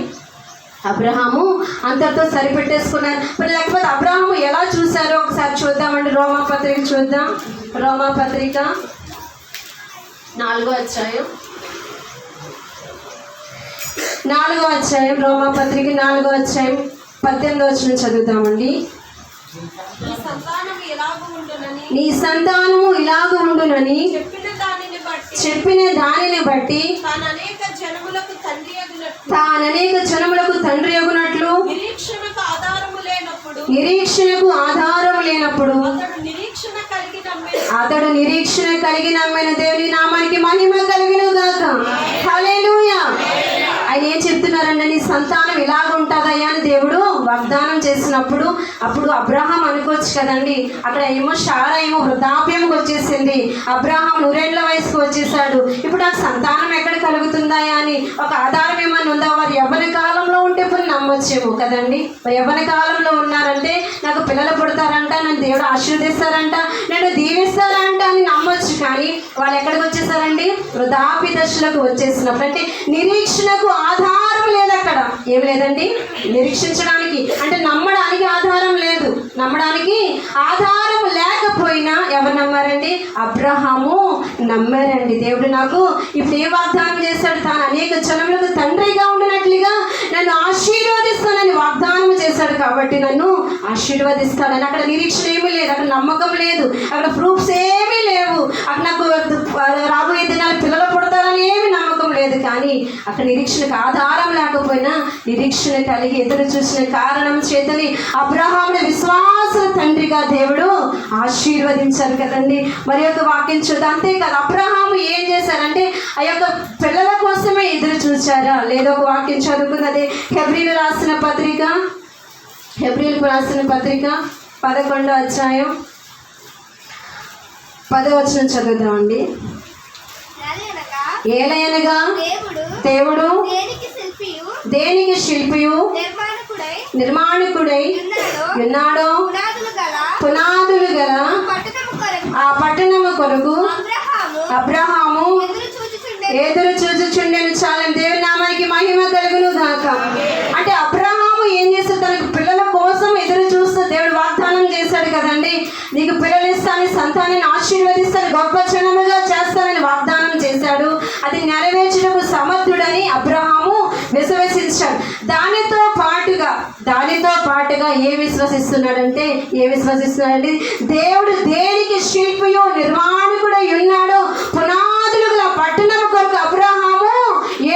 అబ్రహాము అంతటితో సరిపెట్టేసుకున్నారు. మరి లేకపోతే అబ్రహాము ఎలా చూశారో ఒకసారి చూద్దామండి. రోమాపత్రిక చూద్దాం. రోమాపత్రిక 4వ అధ్యాయం, రోమాపత్రిక 4వ అధ్యాయం 18వ వచనం చదువుతామండి. నీ సంతానము ఇలాగ ఉండునని చెప్పిన దానిని బట్టి తాను అనేక జనములకు తండ్రి అగునట్లు నిరీక్షణకు ఆధారము లేనప్పుడు అతడు నిరీక్షణ కలిగి నమ్మిన దేవుని నామానికి మహిమ కలుగును గాక. హల్లెలూయా. ఆయన ఏం చెప్తున్నారంటే నీ సంతానం ఇలాగ ఉంటుందయ్యా అని దేవుడు వాగ్దానం చేసినప్పుడు అప్పుడు అబ్రహాం అనుకోవచ్చు కదండి. అక్కడ ఏమో శారా ఏమో వృద్ధాప్యంకి వచ్చేసింది, అబ్రహాం 100 ఏళ్ల వయసుకు వచ్చేసాడు. ఇప్పుడు నాకు సంతానం ఎక్కడ కలుగుతుందాయా అని ఒక ఆధారం ఏమన్నా ఉందా? వారు యవ్వన కాలంలో ఉంటే పోయి నమ్మొచ్చేమో కదండి. యవ్వన కాలంలో ఉన్నారంటే నాకు పిల్లలు పుడతారంట, నన్ను దేవుడు ఆశీర్వదిస్తారంట, నేను దీవిస్తారంట అని నమ్మొచ్చు. కానీ వాళ్ళు ఎక్కడికి వచ్చేసారండి? వృద్ధాప్య దశలకు వచ్చేసినప్పుడు. అంటే నిరీక్షణకు ఆధారం లేదు. అక్కడ ఏం లేదండి నిరీక్షించడానికి, అంటే నమ్మడానికి ఆధారం లేదు. నమ్మడానికి ఆధారం లేకపోయినా ఎవరు నమ్మారండి? అబ్రహాము నమ్మారండి. దేవుడు నాకు ఇప్పుడు ఏ వాగ్దానం చేశాడు? తాను అనేక జనములకు తండ్రిగా ఉండినట్లుగా నన్ను ఆశీర్వదిస్తానని వాగ్దానం చేశాడు, కాబట్టి నన్ను ఆశీర్వదిస్తానని. అక్కడ నిరీక్షణ ఏమీ లేదు, అక్కడ నమ్మకం లేదు, అక్కడ ప్రూఫ్స్ ఏమీ లేవు, అక్కడ నాకు రాబోయే దినాలు పిల్లలు పుడతారని ఏమి నమ్మకం లేదు. కానీ అక్కడ నిరీక్షణకు ఆధారం లేకపోయినా నిరీక్షణ కలిగి ఎదురు చూసిన కారణం చేతని అబ్రహాముని విశ్వాస తండ్రిగా దేవుడు ఆశీర్వదించారు కదండి. మరి యొక్క వాక్యం చూద్దాం. అంతేకాదు అబ్రహాము ఏం చేశారంటే ఆ యొక్క పిల్లల కోసమే ఎదురు చూశారా? లేదో ఒక వాక్యం చదువుకున్నది హెబ్రీలు రాసిన పత్రిక 11వ అధ్యాయం 10వ వచనం చదువుదామండి. ఏలయనగా దేవుడు దేనికి శిల్పియు నిర్మాణకుడై ఉన్నాడో పునాదులు గల ఆ పట్టణము కొరకు అబ్రహాము ఎదురు చూచుచుండెను. చాలా దేవుని నామానికి మహిమ కలుగును గాక. అంటే అబ్రహాము ఏం చేస్తాడు? తనకు పిల్లల కోసం ఎదురు చూస్తూ దేవుడు వాగ్దానం చేశాడు కదండి. నీకు పిల్లలు ఇస్తాను, సంతానాన్ని ఆశీర్వదిస్తాను, గొప్ప జనముగా చేస్తానని వాగ్దానం చేశాడు. అది నెరవేర్చడానికి సమర్థుడని అబ్రహాము విశ్వసించాడు. దానితో పాటుగా ఏ విశ్వసిస్తున్నాడంటే దేవుడు దేనికి శిల్పియో నిర్మాణకుడై ఉన్నాడో పునాదులు గల పట్టణం కొరకు అబ్రహాము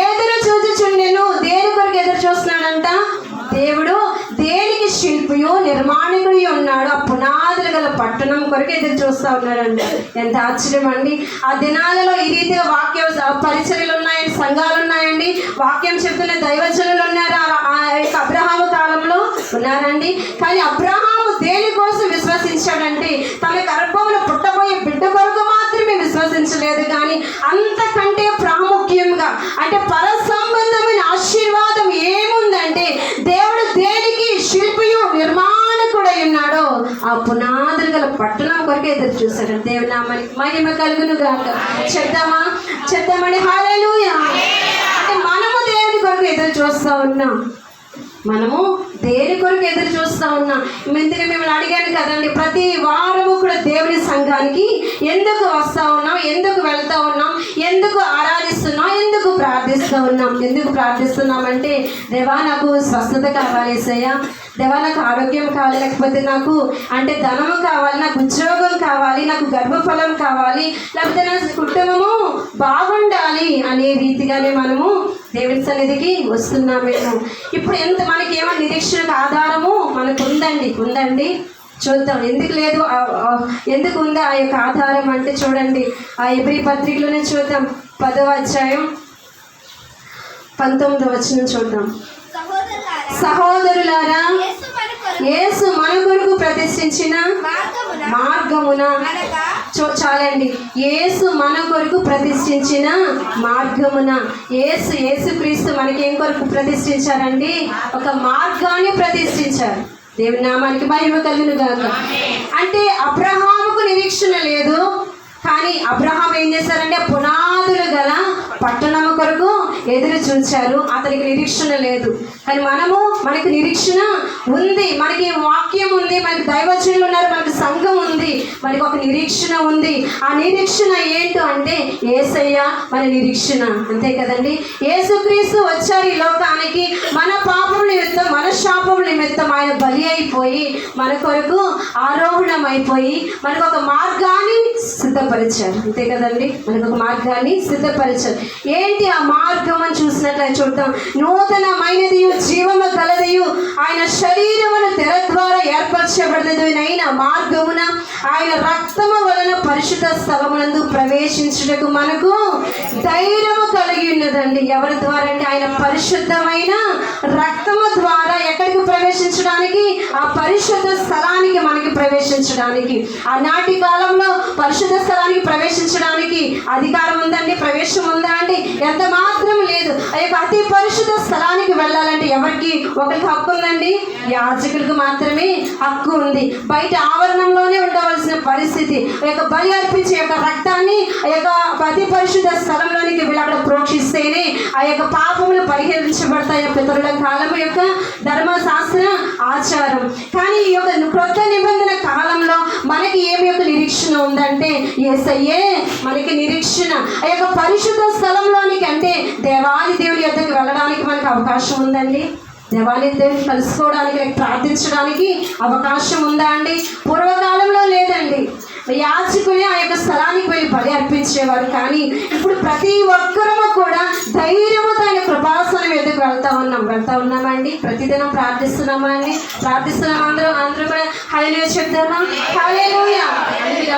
ఎదురు చూచుచుండెను. దేని కొరకు ఎదురు చూస్తున్నాడంట? దేవుడు దేనికి శిల్పియో నిర్మాణకుడి ఉన్నాడు, ఆ పునాదులు గల పట్టణం కొరకు ఎదురు చూస్తూ ఉన్నాడండి. ఎంత ఆశ్చర్యం అండి. ఆ దినాలలో ఈ రీతిగా వాక్య పరిచర్యలు ఉన్నాయండి, సంఘాలు ఉన్నాయండి, వాక్యం చెప్తున్న దైవజనులు ఉన్నారు. ఆ యొక్క అబ్రహాము కాలంలో ఉన్నారండి. కానీ అబ్రహాము దేనికోసం విశ్వసించాడంటే తన గర్భంలో పుట్టబోయే బిడ్డ కొరకు మాత్రమే విశ్వసించలేదు, కానీ అంతకంటే పునాదులు గల పట్టణం కొరకు ఎదురు చూశాడు. దేవుని నామానికి మహిమ కలుగును గాక. చెప్తామండి హల్లెలూయా. అంటే మనము దేవుని కొరకు ఎదురు చూస్తూ ఉన్నాం. మనము దేని కొరకు ఎదురు చూస్తూ ఉన్నాం. ఇందుకే మిమ్మల్ని అడిగాను కదండి, ప్రతి వారము కూడా దేవుని సంఘానికి ఎందుకు వస్తూ ఉన్నాం, ఎందుకు వెళ్తూ ఉన్నాం, ఎందుకు ఆరాధిస్తున్నాం, ఎందుకు ప్రార్థిస్తూ ఉన్నాం. ఎందుకు ప్రార్థిస్తున్నామంటే, దేవా నాకు స్వస్థత కావాలి యేసయ్యా, దేవా నాకు ఆరోగ్యం కావాలి, లేకపోతే నాకు అంటే ధనము కావాలి, నాకు ఉద్యోగం కావాలి, నాకు గర్భఫలం కావాలి, లేకపోతే నా కుటుంబము బాగుండాలి అనే రీతిగానే మనము దేవుని సన్నిధికి వస్తున్నామేమో. ఇప్పుడు ఎంత మనకి ఏమో నిరీక్షణకు ఆధారము మనకు ఉందండి. చూద్దాం ఎందుకు లేదు, ఎందుకు ఉందా ఆ యొక్క ఆధారం అంటే చూడండి, ఆ ఎబ్రీ పత్రికలోనే చూద్దాం. 10వ అధ్యాయం 19వ వచనం చూద్దాం. సహోదరులారా, యేసు మన కొరకు ప్రతిష్ఠించిన మార్గమున, చాలండి, యేసు మన కొరకు ప్రతిష్ఠించిన మార్గమున. యేసుక్రీస్తు మనకేం కొరకు ప్రతిష్ఠించారండి? ఒక మార్గాన్ని ప్రతిష్ఠించారు. దేవుని నామానికి మహిమ కలుగును గాక. అంటే అబ్రహాముకు నిరీక్షణ లేదు, కానీ అబ్రహాం ఏం చేశారంటే పునాదులు గల పట్టణము కొరకు ఎదురు చూచారు. అతనికి నిరీక్షణ లేదు, కానీ మనకి నిరీక్షణ ఉంది. మనకి వాక్యం ఉంది, మనకి దైవజనులు ఉన్నారు, మనకి సంఘం ఉంది, మనకి ఒక నిరీక్షణ ఉంది. ఆ నిరీక్షణ ఏంటో అంటే యేసయ్య మన నిరీక్షణ, అంతే కదండి. యేసుక్రీస్తు వచ్చారు ఈ లోకానికి, మన పాపముల నిమిత్తం, మన శాపముల నిమిత్తం ఆయన బలి అయిపోయి మన కొరకు ఆరోహణం అయిపోయి మనకు ఒక మార్గాన్ని సిద్ధపరిచారు, అంతే కదండి. మనకు ఒక మార్గాన్ని సిద్ధపరిచారు. ఏంటి ఆ మార్గం అని చూసినట్లయితే చూద్దాం. నూతనమైనదియు జీవము కలదియు ఆయన శరీరమును తెర ద్వారా ఏర్పరచబడినదైన మార్గమున ఆయన రక్తము వలన పరిశుద్ధ స్థలమునందు ప్రవేశించుటకు మనకు ధైర్యము కలిగి ఉన్నదండి. ఎవరి ద్వారా అంటే ఆయన పరిశుద్ధమైన రక్తము ద్వారా ఎక్కడికి ప్రవేశించడానికి? ఆ పరిశుద్ధ స్థలానికి మనకి ప్రవేశించడానికి. ఆనాటి కాలంలో పరిశుద్ధ స్థలానికి ప్రవేశించడానికి అధికారం ఉందండి, ప్రవేశం ఉందా అండి? ఎంత మాత్రం లేదు. ఆ యొక్క అతి పరిశుద్ధ స్థలానికి వెళ్ళాలంటే ఎవరికి? ఒకరికి హక్కు ఉందండి, యాజకులకు మాత్రమే హక్కు ఉంది. బయట ఆవరణంలోనే ఉండవలసిన పరిస్థితి. ఆ యొక్క బలి అర్పించే యొక్క రక్తాన్ని ఆ యొక్క అతి పరిశుద్ధ స్థలంలోనికి వెళ్ళి అక్కడ ప్రోక్షిస్తేనే ఆ యొక్క పాపములు పరిహరించబడతాయి. పితరుల కాలం యొక్క ధర్మశాస్త్ర ఆచారం. కానీ ఈ యొక్క క్రొత్త నిబంధన కాలంలో మనకి ఏమి యొక్క నిరీక్షణ ఉందంటే యేసయ్యే మనకి నిరీక్షణ. ఆ యొక్క పరిశుద్ధ స్థలంలోనికి అంటే దేవాది దేవుని యొద్దకు వెళ్ళడానికి మనకు అవకాశం ఉందండి. దేవాలయ దేవుని కలుసుకోవడానికి, ప్రార్థించడానికి అవకాశం ఉందా అండి? పూర్వకాలంలో లేదండి. యాజకులే ఆ యొక్క స్థలానికి వెళ్ళి బలి అర్పించేవారు. కానీ ఇప్పుడు ప్రతి ఒక్కరము కూడా ధైర్యముతో ఆయన కృపాసనం ఎదుగు వెళ్తా ఉన్నామండి. ప్రతిదినం ప్రార్థిస్తున్నామా అండి? ప్రార్థిస్తున్నాం. అందరూ కూడా హల్లెలూయా చెప్తారా? హల్లెలూయా.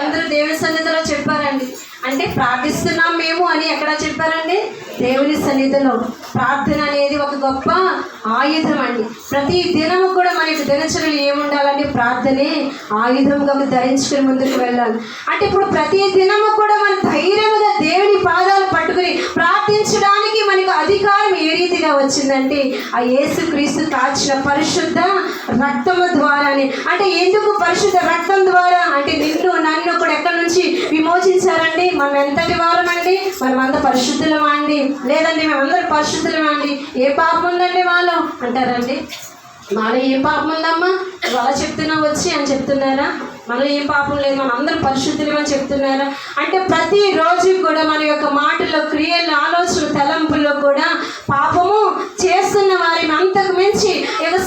అందరూ దేవుని సన్నిధిలో చెప్పారండి. అంటే ప్రార్థిస్తున్నాం మేము అని ఎక్కడ చెప్పారండి? దేవుని సన్నిధిలో. ప్రార్థన అనేది ఒక గొప్ప ఆయుధం అండి. ప్రతి దినము కూడా మనకి దినచర్యలు ఏముండాలండి? ప్రార్థనే ఆయుధంగా ధరించుకుని ముందుకు వెళ్ళాలి. అంటే ఇప్పుడు ప్రతి దినము కూడా మన ధైర్యముగా దేవుని పాదాలు పట్టుకుని ప్రార్థించడానికి మనకు అధికారం ఏ రీతిగా వచ్చిందంటే ఆ యేసుక్రీస్తు కాచిన పరిశుద్ధ రక్తము ద్వారానే. అంటే ఎందుకు పరిశుద్ధ రక్తం ద్వారా అంటే నిన్ను నన్ను కూడా ఎక్కడి నుంచి విమోచించారండి? మనం ఎంతటి వారమండి? మనం అంత పరిశుద్ధులమా అండి? లేదండి మేమందరూ పరిశుద్ధులమా అండి? ఏ పాపం ఉందండి మాలో అంటారండి. మాలో ఏం పాపం ఉందమ్మా అలా చెప్తున్నా వచ్చి అని చెప్తున్నారా? మనలో ఏం పాపం లేదు, మనం అందరూ పరిశుద్ధులమని చెప్తున్నారా? అంటే ప్రతిరోజు కూడా మన యొక్క మాటల్లో, క్రియల్లో, ఆలోచన, తలంపుల్లో కూడా పాపము చేస్తున్న వారిని అంతకు మించి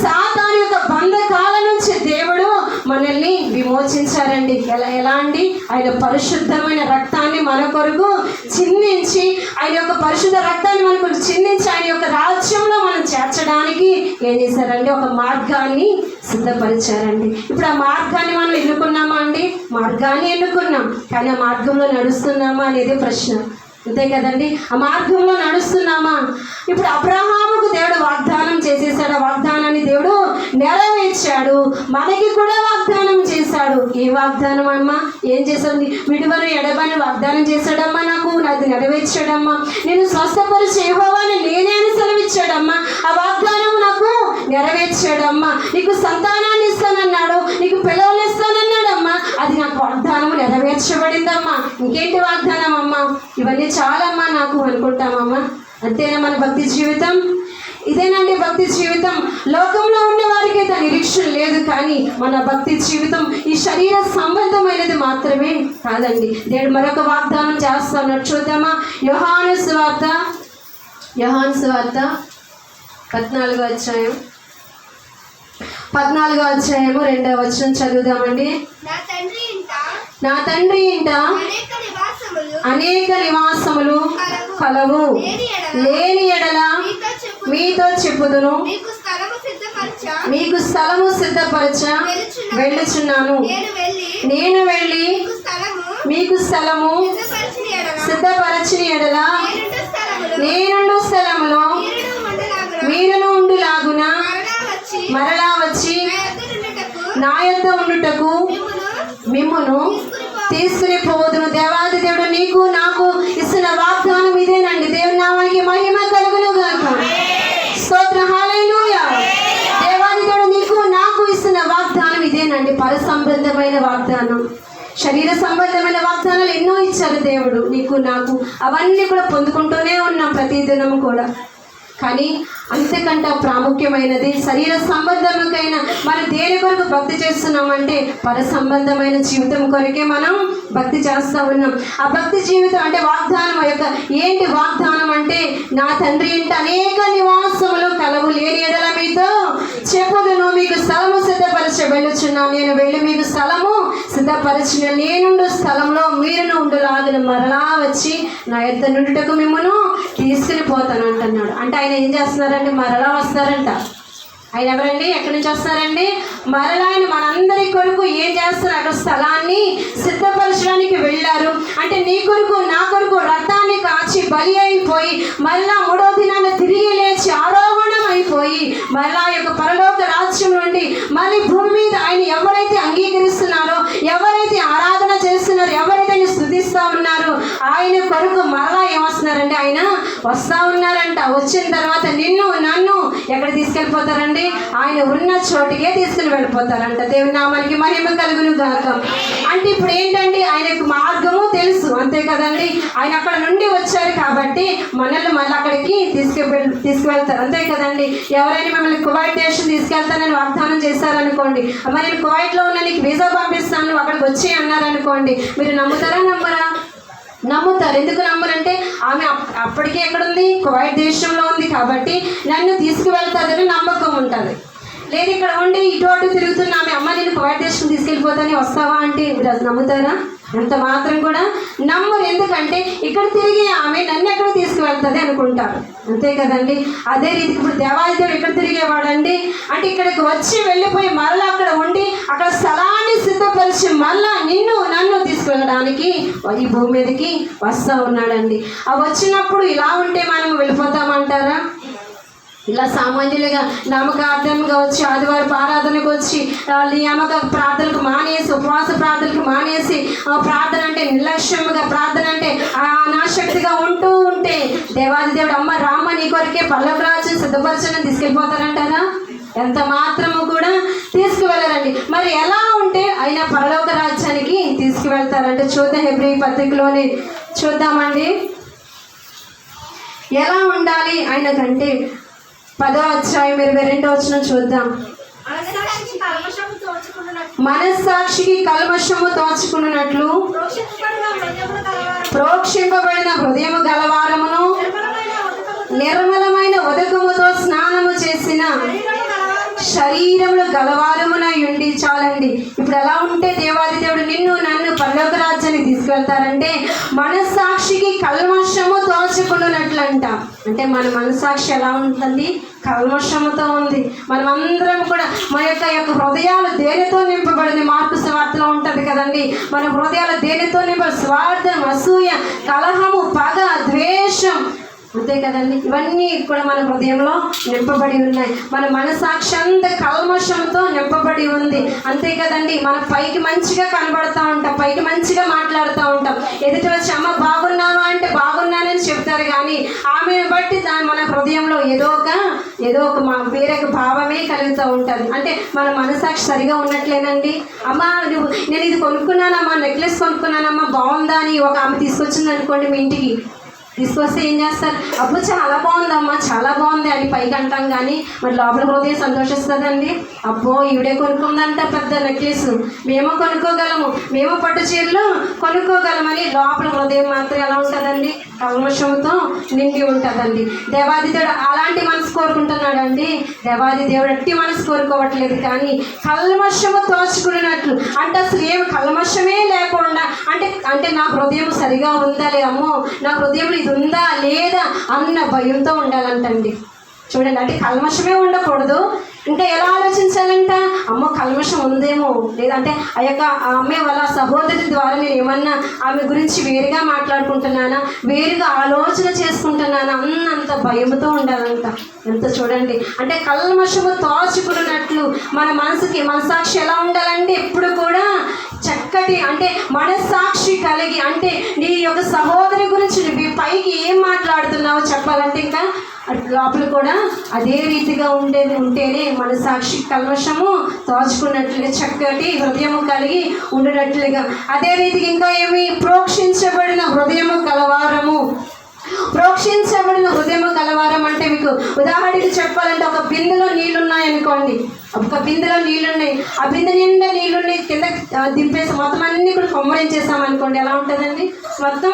సాతాను యొక్క బంధకాల నుంచి దేవుడు మనల్ని విమోచించారండి. ఎలా అండి? ఆయన పరిశుద్ధమైన రక్తాన్ని మన కొరకు చిందించి, ఆయన యొక్క పరిశుద్ధ రక్తాన్ని మన కొరకు చిందించి ఆయన యొక్క రాజ్యంలో మనం చేర్చడానికి ఏం చేశారండి? ఒక మార్గాన్ని సిద్ధపరిచారండి. ఇప్పుడు ఆ మార్గాన్ని మనం ఎన్నుకున్నామా అండి? మార్గాన్ని ఎన్నుకున్నాం, కానీ ఆ మార్గంలో నడుస్తున్నామా అనేది ప్రశ్న, అంతే కదండి. ఆ మార్గంలో నడుస్తున్నామా? ఇప్పుడు అబ్రహాముకు దేవుడు వాగ్దానం చేసేసాడు. ఆ వాగ్దానాన్ని దేవుడు నెరవేర్చాడు. మనకి కూడా వాగ్దానం చేశాడు. ఏ వాగ్దానం అమ్మా? ఏం చేశాడు? విడువను ఎడబని వాగ్దానం చేశాడమ్మా. నాకు అది నెరవేర్చాడమ్మా. నేను స్వస్థపరిచే యెహోవాని నేనే అని సెలవిచ్చాడమ్మా. ఆ వాగ్దానం నాకు నెరవేర్చాడమ్మా. నీకు సంతానాన్ని ఇస్తానన్నాడు, నీకు పిల్లల్ని ఇస్తానన్నాడు. ఇంకేంటి వాగ్దానం అమ్మ, ఇవన్నీ చాలమ్మా నాకు అనుకుంటామమ్మా. అంతేనా మన భక్తి జీవితం? ఇదేనండి భక్తి జీవితం. లోకంలో ఉన్న వారికి అయితే నిరీక్షణ లేదు, కానీ మన భక్తి జీవితం ఈ శరీర సంబంధమైనది మాత్రమే కాదండి. దేవుడు మరొక వాగ్దానం చేస్తున్నట్టు చూద్దామా? యోహాను సువార్త 14వ అధ్యాయం 2వ వచనం చదువుదామండి. నా తండ్రి ఇంట అనేక నివాసములు కలవు, లేని ఎడల మీతో చెప్పుదును, మీకు స్థలము సిద్ధపరచ వెళ్ళుచున్నాను. నేను వెళ్ళి మీకు స్థలము సిద్ధపరచిన ఎడల నేనుండు స్థలములో మీరును ఉండులాగున మరలా వచ్చి నా యొద్ద ఉండుటకు మిమ్మును తీసుకుని పోదును. దేవాది దేవుడు నీకు నాకు ఇస్తున్న వాగ్దానం ఇదేనండి. దేవుని నామానికి మహిమ కలుగును గాక. స్తోత్రం, హల్లెలూయా. దేవాది దేవుడు నీకు నాకు ఇస్తున్న వాగ్దానం ఇదేనండి. పర సంబంధమైన వాగ్దానం, శరీర సంబంధమైన వాగ్దానాలు ఎన్నో ఇచ్చారు దేవుడు నీకు నాకు. అవన్నీ కూడా పొందుకుంటూనే ఉన్నాం ప్రతిదినం కూడా. కానీ అంతకంటే ప్రాముఖ్యమైనది శరీర సంబంధముకైనా మనం దేని కొరకు భక్తి చేస్తున్నామంటే పర సంబంధమైన జీవితం కొరకే మనం భక్తి చేస్తూ ఉన్నాం. ఆ భక్తి జీవితం అంటే వాగ్దానం యొక్క ఏంటి వాగ్దానం అంటే, నా తండ్రి ఇంట అనేక నివాసములు కలవు, లేని ఎడల మీతో చెప్పుదును, మీకు స్థలము సిద్ధపరచ వెళ్ళుచున్నాను. నేను వెళ్ళి మీకు స్థలము సిద్ధపరచిన నేనుండు స్థలంలో మీరును ఉండులాగిన మరలా వచ్చి నా యొద్ద నుండుటకు మిమ్మల్ని తీసుకుని పోతాను అంటున్నాడు. అంటే ఆయన ఏం చేస్తున్నారంటే మరలా వస్తారంట. ఆయన ఎవరండి? ఎక్కడి నుంచి వస్తారండి? మరలా ఆయన మనందరి కొరకు ఏం చేస్తారు? అక్కడ స్థలాన్ని సిద్ధపరచడానికి వెళ్ళారు. అంటే నీ కొరకు నా కొరకు రక్తాన్ని కాచి బలి అయిపోయి మరలా 3వ దినాన తిరిగి లేచి ఆరోహణం అయిపోయి మరలా యొక్క పరలోక రాజ్యం నుండి మళ్ళీ భూమి మీద ఆయన ఎవరైతే అంగీకరిస్తున్నారో, ఎవరైతే ఆరాధన చేస్తున్నారో, ఎవరైతే ఆయన స్తుతిస్తూ ఉన్నారో ఆయన కొరకు మరలా ఏమొస్తున్నారండి? ఆయన వస్తూ ఉన్నారంట. వచ్చిన తర్వాత నిన్ను నన్ను ఎక్కడ తీసుకెళ్ళిపోతారండి? ఆయన ఉన్న చోటికే తీసుకుని వెళ్ళిపోతారంట. దేవుని నామానికి మహిమ కలుగును గాక. అంటే ఇప్పుడు ఏంటండి? ఆయనకు మార్గము తెలుసు, అంతే కదండి. ఆయన అక్కడ నుండి వచ్చారు కాబట్టి మనల్ని మళ్ళీ అక్కడికి తీసుకువెళ్తారు, అంతే కదండి. ఎవరైనా మిమ్మల్ని కువైట్ దేశం తీసుకెళ్తానని వాగ్దానం చేశారనుకోండి, మరి నేను కువైట్లో ఉన్న నీకు వీసా పంపిస్తాను అక్కడికి వచ్చి అన్నారనుకోండి, మీరు నమ్ముతారా నమ్మరా? నమ్ముతారు. ఎందుకు నమ్మరంటే ఆమె అప్పటికే ఎక్కడుంది? కువైట్ దేశంలో ఉంది కాబట్టి నన్ను తీసుకువెళ్తాదని నమ్మకం ఉంటుంది. లేదు ఇక్కడ ఉండి ఇటు అటు తిరుగుతున్న ఆమె, అమ్మ నేను కువైట్ దేశం తీసుకెళ్ళిపోతాని వస్తావా అంటే మీరు అది నమ్ముతారా? అంత మాత్రం కూడా నమ్మరు. ఎందుకంటే ఇక్కడ తిరిగి ఆమె నన్ను ఎక్కడ తీసుకువెళ్తుంది అనుకుంటారు, అంతే కదండి. అదే రీతికి ఇప్పుడు దేవాది దేవుడు ఎక్కడ తిరిగేవాడండి అంటే ఇక్కడికి వచ్చి వెళ్ళిపోయి మరలా అక్కడ ఉండి అక్కడ స్థలాన్ని సిద్ధపరిచి మళ్ళా నిన్ను నన్ను తీసుకువెళ్ళడానికి ఈ భూమి మీదకి వస్తూ ఉన్నాడండి. ఆ వచ్చినప్పుడు ఇలా ఉంటే మనం వెళ్ళిపోతామంటారా? ఇలా సామాన్యులుగా నమ్మకార్థంగా వచ్చి ఆదివారం ఆరాధనకు వచ్చి నియామక ప్రార్థనకు మానేసి, ఉపవాస ప్రార్థనకు మానేసి, ప్రార్థన అంటే నిర్లక్ష్యముగా, ప్రార్థన అంటే అనాశక్తిగా ఉంటూ ఉంటే దేవాది దేవుడు అమ్మ రామ నీ కొరకే పల్లవ రాజ్యం సిద్ధపరచని తీసుకెళ్ళిపోతారంటారా? ఎంత మాత్రము కూడా తీసుకువెళ్ళరండి. మరి ఎలా ఉంటే ఆయన పరలోక రాజ్యానికి తీసుకువెళ్తారంటే చూద్దాం. హెబ్రీ పత్రికలోని చూద్దామండి ఎలా ఉండాలి ఆయనకంటే. 10వ అధ్యాయం 22వ వచనం చూద్దాం. మనస్సాక్షికి కల్మషము తోచుకున్నట్లు ప్రోక్షింపబడిన హృదయము గలవారమును నిర్మలమైన ఉదకముతో స్నానము చేసిన శరీరములు గలవారమునై ఉండి చాలండి. ఇప్పుడు ఎలా ఉంటే దేవాది దేవుడు నిన్ను నన్ను పరలోక రాజ్యానికి తీసుకెళ్తారంటే మనస్సాక్షికి కల్మషము తోచుకున్నట్లంట. అంటే మన మనస్సాక్షి ఎలా ఉంటుంది? కల్మషముతో ఉంది. మనమందరం కూడా మన యొక్క హృదయాలు దేనితో నింపబడింది? మార్కు సువార్తలో ఉంటుంది కదండి. మన హృదయాలు దేనితో నింపబడి? స్వార్థం, అసూయ, కలహము, పగ, ద్వేషం, అంతే కదండి. ఇవన్నీ కూడా మన హృదయంలో నింపబడి ఉన్నాయి. మన మనసాక్షి అంత కల్మషంతో నింపబడి ఉంది. అంతే కదండి. మన పైకి మంచిగా కనబడతా ఉంటాం, పైకి మంచిగా మాట్లాడుతూ ఉంటాం. ఎదుటి వచ్చి అమ్మ బాగున్నాను అంటే బాగున్నానని చెప్తారు, కానీ ఆమెను బట్టి మన హృదయంలో ఏదో ఒక వేరొక భావమే కలుగుతూ ఉంటుంది. అంటే మన మనసాక్షి సరిగా ఉన్నట్లేనండి. అమ్మ నేను ఇది కొనుక్కున్నానమ్మా, నెక్లెస్ కొనుక్కున్నానమ్మా, బాగుందా అని ఒక ఆమె తీసుకొచ్చింది అనుకోండి, మీ ఇంటికి తీసుకొస్తే ఏం చేస్తారు? అప్పుడు చాలా బాగుందమ్మా, చాలా బాగుంది అని పైకి అంటాం, కానీ మరి లోపల హృదయం సంతోషిస్తుందండి. అబ్బో ఈవిడే కొనుక్కుందంట పెద్ద నెక్లెస్, మేము కొనుక్కోగలము, మేము పట్టు చీరలు కొనుక్కోగలమని లోపల హృదయం మాత్రం ఎలా ఉంటుందండి? కల్మషంతో నిండి ఉంటుందండి. దేవాది దేవుడు అలాంటి మనసు కోరుకుంటున్నాడండి. దేవాది దేవుడు అట్టి మనసు కోరుకోవట్లేదు, కానీ కల్మషము తోచుకున్నట్లు, అంటే అసలు ఏమి కల్మషమే లేకుండా, అంటే నా హృదయం సరిగా ఉందా లే, అమ్మో నా హృదయంలో ఇది ఉందా లేదా అన్న భయంతో ఉండాలంటండి. చూడండి, అంటే కల్మషమే ఉండకూడదు. ఇంకా ఎలా ఆలోచించాలంట? అమ్మో కల్మషం ఉందేమో, లేదంటే ఆ యొక్క అమ్మే వాళ్ళ సహోదరి ద్వారా నేను ఏమన్నా ఆమె గురించి వేరుగా మాట్లాడుకుంటున్నానా, వేరుగా ఆలోచన చేసుకుంటున్నానా అన్నంత భయంతో ఉండాలంట. ఎంత చూడండి, అంటే కల్మషము తోచుకున్నట్లు మన మనసాక్షి ఎలా ఉండాలంటే ఎప్పుడు కూడా చక్కటి, అంటే మనస్సాక్షి కలిగి, అంటే నీ యొక్క సహోదరి గురించి నీ పైకి ఏం మాట్లాడుతున్నావో చెప్పాలంటే ఇంకా లోపల కూడా అదే రీతిగా ఉంటేనే మనసాక్షి కల్మషము తోచుకున్నట్లుగా చక్కటి హృదయము కలిగి ఉండినట్లుగా. అదే రీతిగా ఇంకా ఏమి? ప్రోక్షించబడిన హృదయము కలవారము. ప్రోక్షించబడిన హృదయము కలవారం అంటే మీకు ఉదాహరణకి చెప్పాలంటే ఒక బిందెలో నీళ్ళున్నాయనుకోండి, ఒక బిందెలో నీళ్ళున్నాయి, ఆ బిందె నిండా నీళ్ళున్నాయి, కింద దింపేసి మొత్తం అన్నీ కూడా కొమ్మరించేసామనుకోండి, ఎలా ఉంటుందండి? మొత్తం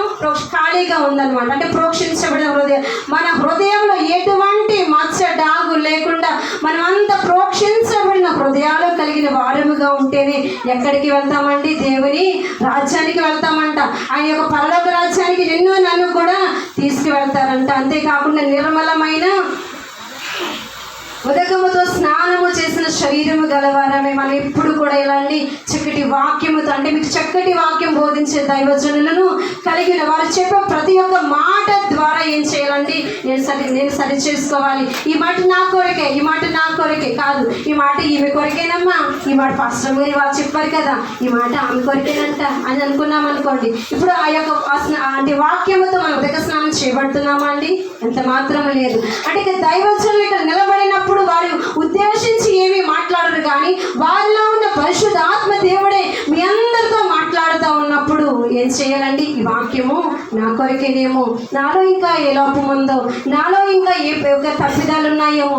ఖాళీగా ఉందన్నమాట. అంటే ప్రోక్షించబడిన హృదయం, మన హృదయంలో ఎటువంటి మచ్చ డాగు లేకుండా మనమంతా ప్రోక్షించబడిన హృదయాలు కలిగిన వారముగా ఉంటేనే ఎక్కడికి వెళ్తామండి? దేవుని రాజ్యానికి వెళ్తామంట. ఆయన యొక్క పరలోక రాజ్యానికి నిన్ను నన్ను కూడా తీసుకువెళ్తారంట. అంతేకాకుండా నిర్మలమైన ఉదకముతో స్నానము చేసిన శరీరము గలవారమే మనం ఎప్పుడు కూడా ఇలాంటి చక్కటి వాక్యముతో, అంటే మీకు చక్కటి వాక్యం బోధించే దైవజనులను కలిగిన వారు చెప్పే ప్రతి ఒక్క మాట ద్వారా ఏం చేయాలండి? నేను సరి చేసుకోవాలి. ఈ మాట నా కొరకే, ఈ మాట నా కొరకే కాదు, ఈ మాట ఈమె కొరకేనమ్మా, ఈ మాట పాస్టర్ గారు వాళ్ళు చెప్పారు కదా, ఈ మాట ఆమె కొరకేనంట అని అనుకున్నాం అనుకోండి. ఇప్పుడు ఆ యొక్క అంటే వాక్యముతో మనం ఉదక స్నానం చేయబడుతున్నామా అండి? ఎంత మాత్రం లేదు. అంటే ఇక దైవజనులు ఇక్కడ నిలబడినప్పుడు వారు ఉద్దేశించి ఏమీ మాట్లాడరు, కానీ వారిలో ఉన్న పరిశుద్ధ ఆత్మ దేవుడే మీ అందరితో మాట్లాడుతూ ఉన్నప్పుడు ఏం చేయాలండి? ఈ వాక్యము నా కొరకేనేమో, నాలో ఇంకా ఏ లోపం ఉందో, నాలో ఇంకా ఏ తప్పిదాలు ఉన్నాయేమో,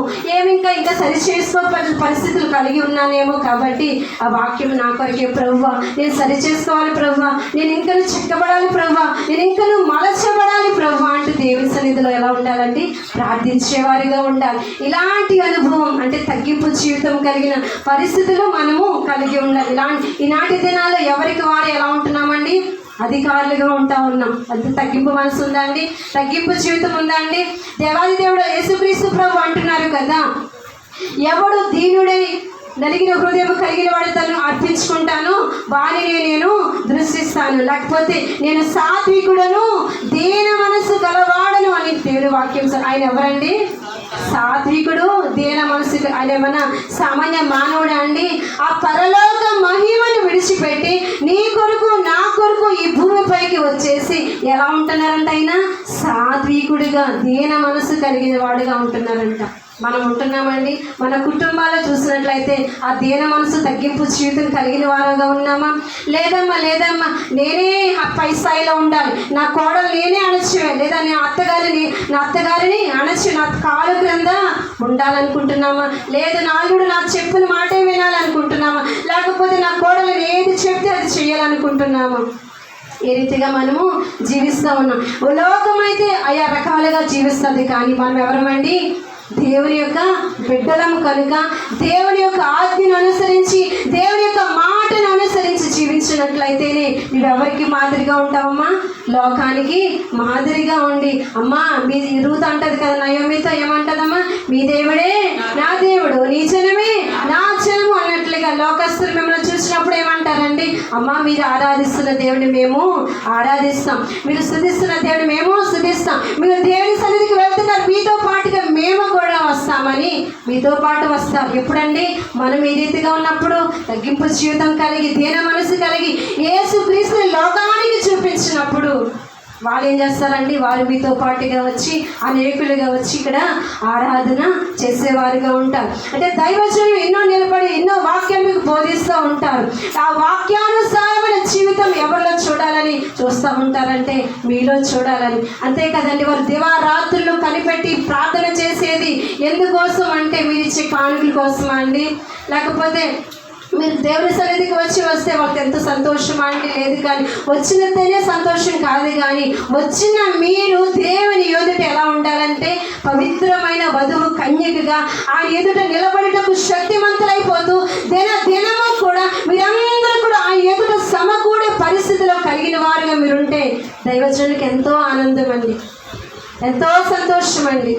ఇంకా సరి చేసుకోవాల్సిన పరిస్థితులు కలిగి ఉన్నానేమో, కాబట్టి ఆ వాక్యం నా కొరకే ప్రభువా, నేను సరి చేసుకోవాలి ప్రభువా, నేను ఇంకా చెక్కబడాలి ప్రభువా, నేను ఇంకా మలచబడాలి ప్రభువా అంటూ దేవుని సన్నిధిలో ఎలా ఉండాలండి? ప్రార్థించేవారిగా ఉండాలి. ఇలాంటి అనుభవం, అంటే తగ్గింపు జీవితం కలిగిన పరిస్థితులు మనము కలిగి ఉండాలి. ఈనాటి దినాల్లో ఎవరికి వారు ఎలా ఉంటున్నామండి? అధికారులుగా ఉంటా ఉన్నాం. అంత తగ్గింపు మనసు ఉందా అండి? తగ్గింపు జీవితం ఉందా అండి? దేవాది దేవుడు యేసుక్రీస్తు ప్రభు అంటున్నారు కదా, ఎవడు దీనుడై నలిగిన హృదయం కలిగిన వాడు తను అర్పించుకుంటాను, వారిని నేను దృష్టిస్తాను, లేకపోతే నేను సాత్వికుడను దీన మనసు గలవాడను అని దేవుని వాక్యం. ఆయన ఎవరండి? సాత్వికుడు, దీన మనసు. ఆయన ఏమన్నా సామాన్య మానవుడా అండి? ఆ పరలోక మహిమను విడిచిపెట్టి నీ కొరకు నా కొరకు ఈ భూమిపైకి వచ్చేసి ఎలా ఉంటున్నారంట? ఆయన సాత్వికుడిగా దీన మనసు కలిగిన వాడుగా ఉంటున్నారంట. మనం ఉంటున్నామండి? మన కుటుంబాల్లో చూసినట్లయితే ఆ దీన మనసు తగ్గింపు జీవితం కలిగిన వారుగా ఉన్నామా? లేదమ్మా నేనే పై స్థాయిలో ఉండాలి, నా కోడలు నేనే అణచివే, లేదా నా అత్తగారిని అణచి నా కాలు క్రింద ఉండాలనుకుంటున్నామా? లేదు నా అల్లుడు నా చెప్పిన మాటే వినాలనుకుంటున్నామా? లేకపోతే నా కోడలు ఏది చెప్తే అది చేయాలనుకుంటున్నామా? ఏ రీతిగా మనము జీవిస్తూ ఉన్నాం. లోకమైతే ఆయా రకాలుగా జీవిస్తుంది, కానీ మనం ఎవరమండి? దేవుని యొక్క బిడ్డలము కనుక దేవుని యొక్క ఆజ్ఞను అనుసరించి దేవుని యొక్క మాటను అనుసరించి జీవించినట్లయితేనే నువ్వు ఎవరికి మాదిరిగా ఉంటావమ్మా? లోకానికి మాదిరిగా ఉండి. అమ్మా మీ రూతు అంటది కదా నయోమితో, ఏమంటదమ్మా? మీ దేవుడే నా దేవుడు, నీ జనమే నా జనము అన్నట్లుగా లోకస్తులు మిమ్మల్ని చూసినప్పుడు ఏమంటారండి? అమ్మా మీరు ఆరాధిస్తున్న దేవుడిని మేము ఆరాధిస్తాం, మీరు స్తుతిస్తున్న దేవుడిని మేము స్తుతిస్తాం, మీరు దేవుని సన్నిధికి వెళ్తున్నారు, మీతో పాటుగా మేము కూడా వస్తామని మీతో పాటు వస్తాం. ఎప్పుడండి? మనం ఈ రీతిగా ఉన్నప్పుడు, తగ్గింపు జీవితం కలిగి దీన మనసు కలిగి యేసుక్రీస్తుని లోకానికి చూపించినప్పుడు వాళ్ళు ఏం చేస్తారండి? వారు మీతో పాటుగా వచ్చి అనేకులుగా వచ్చి ఇక్కడ ఆరాధన చేసేవారుగా ఉంటారు. అంటే దైవజనులు ఎన్నో నిలబడి ఎన్నో వాక్యాలు మీకు బోధిస్తూ ఉంటారు. ఆ వాక్యానుసారమైన జీవితం ఎవరిలో చూడాలని చూస్తూ ఉంటారంటే మీలో చూడాలని. అంతే కదండి, వారు దివారాత్రులు కనిపెట్టి ప్రార్థన చేసేది ఎందుకోసం అంటే మీరు ఇచ్చే కానుకల కోసమా అండి? లేకపోతే మీరు దేవుని సన్నిధికి వస్తే వాళ్ళకి ఎంత సంతోషమా అంటే లేదు, కానీ వచ్చినంతనే సంతోషం కాదు. కానీ వచ్చిన మీరు దేవుని ఎదుట ఎలా ఉండాలంటే పవిత్రమైన వధువు కన్యకగా ఆ ఎదుట నిలబడటకు శక్తిమంతులైపోతూ దినము కూడా మీరందరూ కూడా ఆ ఎదుట సమకూడే పరిస్థితిలో కలిగిన వారుగా మీరుంటే దైవజనులకు ఎంతో ఆనందం అండి, ఎంతో సంతోషం అండి.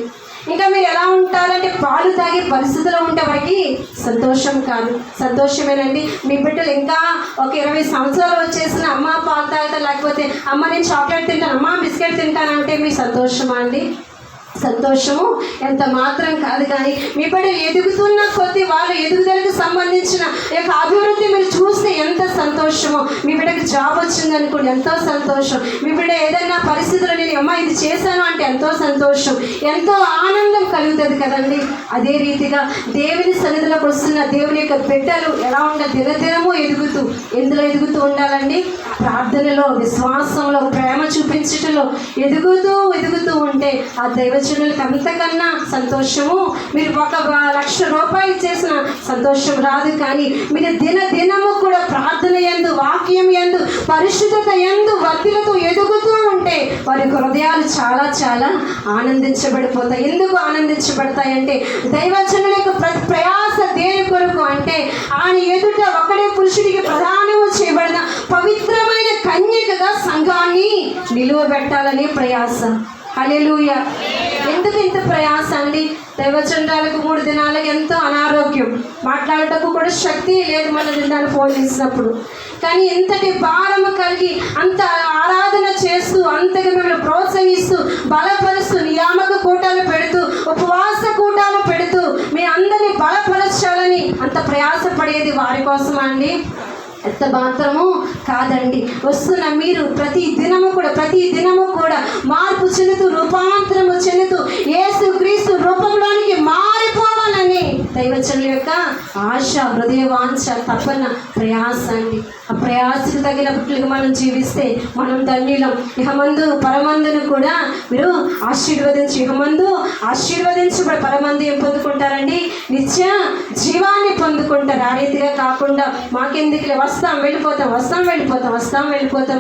ఇంకా మీరు ఎలా ఉంటారంటే పాలు తాగే పరిస్థితిలో ఉంటే వారికి సంతోషం కాదు, సంతోషమేనండి. మీ బిడ్డలు ఇంకా ఒక 20 సంవత్సరాలు వచ్చేసిన అమ్మ పాలు తాగుతారు, లేకపోతే అమ్మ నేను చాక్లెట్ తింటాను, అమ్మ బిస్కెట్ తింటానంటే మీ సంతోషమా అండి? సంతోషము ఎంత మాత్రం కాదు. కానీ మీ బిడ్డ ఎదుగుతున్న కొద్దీ వాళ్ళ ఎదుగుదలకు సంబంధించిన యొక్క అభివృద్ధి మీరు చూస్తే ఎంత సంతోషమో. మీ బిడ్డకి జాబ్ వచ్చింది అనుకోండి, ఎంతో సంతోషం. మీ బిడ్డ ఏదైనా పరిస్థితుల్లో నేను అమ్మ ఇది చేశాను అంటే ఎంతో సంతోషం, ఎంతో ఆనందం కలుగుతుంది కదండి. అదే రీతిగా దేవుని సన్నిధిలోకి వస్తున్న దేవుని యొక్క బిడ్డలు ఎలా ఉండాలి? దినదినము ఎదుగుతూ ఎందులో ఎదుగుతూ ఉండాలండి? ప్రార్థనలో, విశ్వాసంలో, ప్రేమ చూపించటంలో ఎదుగుతూ ఉంటే ఆ దైవజనులకు అంతకన్నా సంతోషము మీరు 1,00,000 రూపాయలు చేసిన సంతోషం రాదు. కానీ మీరు దినము కూడా ప్రార్థన యందు, వాక్యం యందు, పరిశుద్ధత యందు వర్తిలతో ఎదుగుతూ ఉంటే వారి హృదయాలు చాలా చాలా ఆనందించబడిపోతాయి. ఎందుకు ఆనందించబడతాయంటే దైవజనుల యొక్క ప్రతి ప్రయాస దేని కొరకు అంటే ఆయన ఎదుట ఒక్కడే పురుషుడికి ప్రధానము చేయబడిన పవిత్రమైన కన్యకగా సంఘాన్ని నిలువబెట్టాలని ప్రయాస. హల్లెలూయా. ఎందుకు ఇంత ప్రయాస అండి? దైవచంద్రాలకు 3 దినాలకు ఎంతో అనారోగ్యం, మాట్లాడటకు కూడా శక్తి లేదు మన దినాలు ఫోన్ చేసినప్పుడు. కానీ ఇంతటి భారము కలిగి అంత ఆరాధన చేస్తూ, అంతగా మిమ్మల్ని ప్రోత్సహిస్తూ, బలపరుస్తూ, నియామక కూటాలు పెడుతూ, ఉపవాస కూటాలు పెడుతూ మీ అందరినీ బలపరచాలని అంత ప్రయాసపడేది వారి కోసమా అండి? ఎంత మాత్రము కాదండి. వస్తున్న మీరు ప్రతి దినము కూడా మార్పు చెందుతూ, రూపాంతరము చెందుతూ యేసుక్రీస్తు రూపంలోనికి మారిపోవాలని దైవజనుల యొక్క ఆశ, హృదయ వాంఛ, తపన, ప్రయాస అండి. ఆ ప్రయాసకు తగిన పుట్లుగా మనం జీవిస్తే మనం ధన్యులం. ఇహమందు పరమందును కూడా మీరు ఇహమందు ఆశీర్వదించబడి పరమందు ఏం పొందుకుంటారండి? నిత్య జీవాన్ని పొందుకుంటారు. ఆ రీతిగా కాకుండా మాకెందుకులే వస్తాం వెళ్ళిపోతాం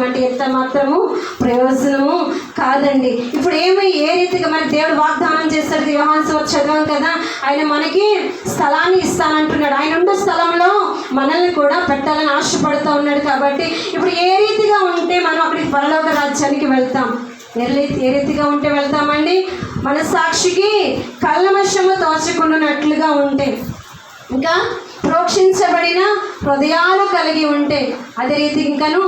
అంటే ఎంత మాత్రము ప్రయోజనము కాదండి. ఇప్పుడు ఏ రీతిగా మరి దేవుడు వాగ్దానం చేస్తాడు? యోహాను సువార్త చదివాం కదా, ఆయన మనకి స్థలాన్ని ఇస్తానంటున్నాడు. ఆయన ఉండే స్థలంలో మనల్ని కూడా పెట్టాలని ఆశపడుతూ ఉన్నాడు. కాబట్టి ఇప్పుడు ఏ రీతిగా ఉంటే మనం అక్కడికి పరలోక రాజ్యానికి వెళ్తాం? ఏ రీతిగా ఉంటే వెళ్తామండి? మన సాక్షికి కల్మషము తోచకుండానట్లుగా ఉంటే, ఇంకా ప్రోక్షించబడిన హృదయాలు కలిగి ఉంటే, అదే రీతి ఇంకను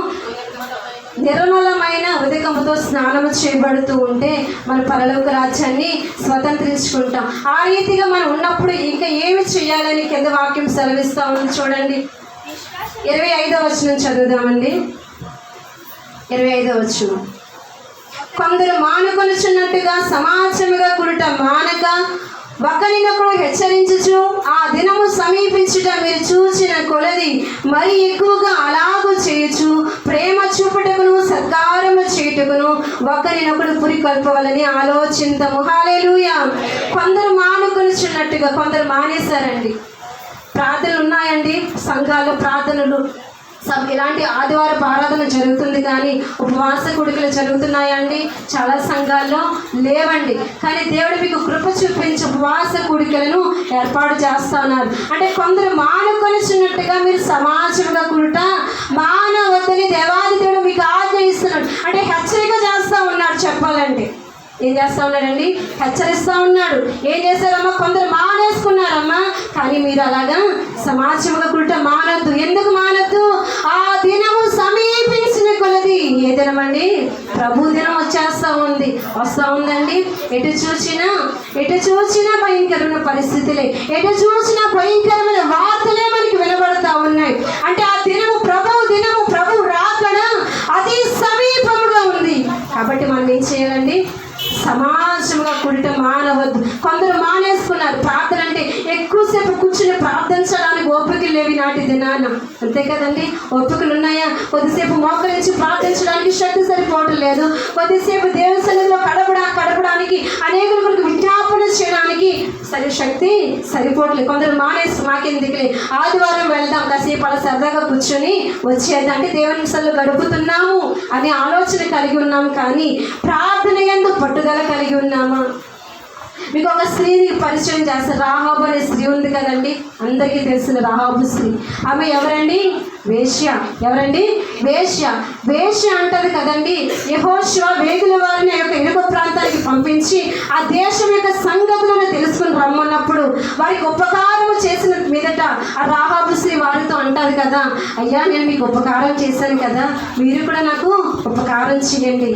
నిర్మలమైన ఉదకముతో స్నానము చేయబడుతూ ఉంటే మన పరలోక రాజ్యాన్ని స్వతంత్రించుకుంటాం. ఆ రీతిగా మనం ఉన్నప్పుడు ఇంకా ఏమి చేయాలని కింద వాక్యం సెలవిస్తా ఉంది చూడండి. 25వ వచనం చదువుదామండి. 25వ వచనం. కొందరు మానుకొనుచున్నట్టుగా సమాజముగా కూడుట మానక ఒకరినొకరు హెచ్చరించుచు ఆ దినము సమీపించుట మీరు చూచిన కొలది మరి ఎక్కువగా అలాగూ చేయొచ్చు ప్రేమ చూపుటకును సత్కారము చేయుటకును ఒకరినొకరు పురికొల్పవాలని ఆలోచింతము. హల్లెలూయా. కొందరు మానుకొనుచున్నట్టుగా, కొందరు మానేశారండి. ప్రార్థనలు ఉన్నాయండి, సంఘాల్లో ప్రార్థనలు ఇలాంటి ఆదివారం ఆరాధన జరుగుతుంది కానీ ఉపవాస కూడికలు జరుగుతున్నాయండి? చాలా సంఘాల్లో లేవండి. కానీ దేవుడు మీకు కృప చూపించి ఉపవాస కూడికలను ఏర్పాటు చేస్తా ఉన్నారు. అంటే కొందరు మానుకొనిచున్నట్టుగా మీరు సమాజంగా కూడుట మానవద్దని దేవాది దేవుడు మీకు ఆజ్ఞ ఇస్తున్నాడు. అంటే హెచ్చరిక చేస్తూ ఉన్నాడు. చెప్పాలంటే ఏం చేస్తా ఉన్నాడండి? హెచ్చరిస్తూ ఉన్నాడు. ఏం చేశారమ్మా? కొందరు మానేసుకున్నారమ్మా, కానీ మీరు అలాగా సమాజంగా కూడటం మానద్దు. ఎందుకు మానద్దు? ఆ దినము సమీపించిన కొలది. ఏ దినం అండి? ప్రభు దినం వస్తూ ఉందండి. ఎటు చూసినా భయంకరమైన పరిస్థితులే, ఎటు చూసినా భయంకరమైన వార్తలే మనకి వినబడతా ఉన్నాయి. అంటే ఆ దినము ప్రభు రాకడ అతి సమీపముగా ఉంది. కాబట్టి మనం ఏం చేయాలండి? సమాజంగా కూడటం మానవద్దు. కొందరు మానేసుకున్నారు. ప్రార్థన అంటే ఎక్కువసేపు కూర్చుని ప్రార్థించడానికి ఓపికలు లేవి నాటి దినాన. అంతే కదండి? ఓపికలు ఉన్నాయా? కొద్దిసేపు మోకరించి ప్రార్థించడానికి శక్తి సరిపోవటం లేదు. కొద్దిసేపు దేవుని సన్నిధిలో గడపడానికి అనేకుల కొరకు విజ్ఞాపన చేయడానికి శక్తి సరిపోవట్లేదు. కొందరు మాకెందుకులే, ఆదివారం వెళ్దాం, కాసేపు అలా సరదాగా కూర్చొని వచ్చేదంటే దేవుని సన్నిధిలో గడుపుతున్నాము అనే ఆలోచన కలిగి ఉన్నాము. కానీ ప్రార్థన యందు పట్టుదల కలిగి ఉన్నామా? మీకు ఒక స్త్రీని పరిచయం చేస్తారు. రాహాబు అనే స్త్రీ ఉంది కదండి, అందరికీ తెలిసిన రాహాబు స్త్రీ. ఆమె ఎవరండి? వేశ్య. ఎవరండి? వేశ్య అంటది కదండి. యెహోషువ వేగుల వారిని ఆ యొక్క ఇనుప ప్రాంతానికి పంపించి ఆ దేశం యొక్క సంగతులను తెలుసుకుని రమ్మన్నప్పుడు వారికి ఉపకారం చేసిన మీదట ఆ రాహాబు స్త్రీ వారితో అంటారు కదా, అయ్యా నేను మీకు ఉపకారం చేశాను కదా, మీరు కూడా నాకు ఉపకారం చేయండి.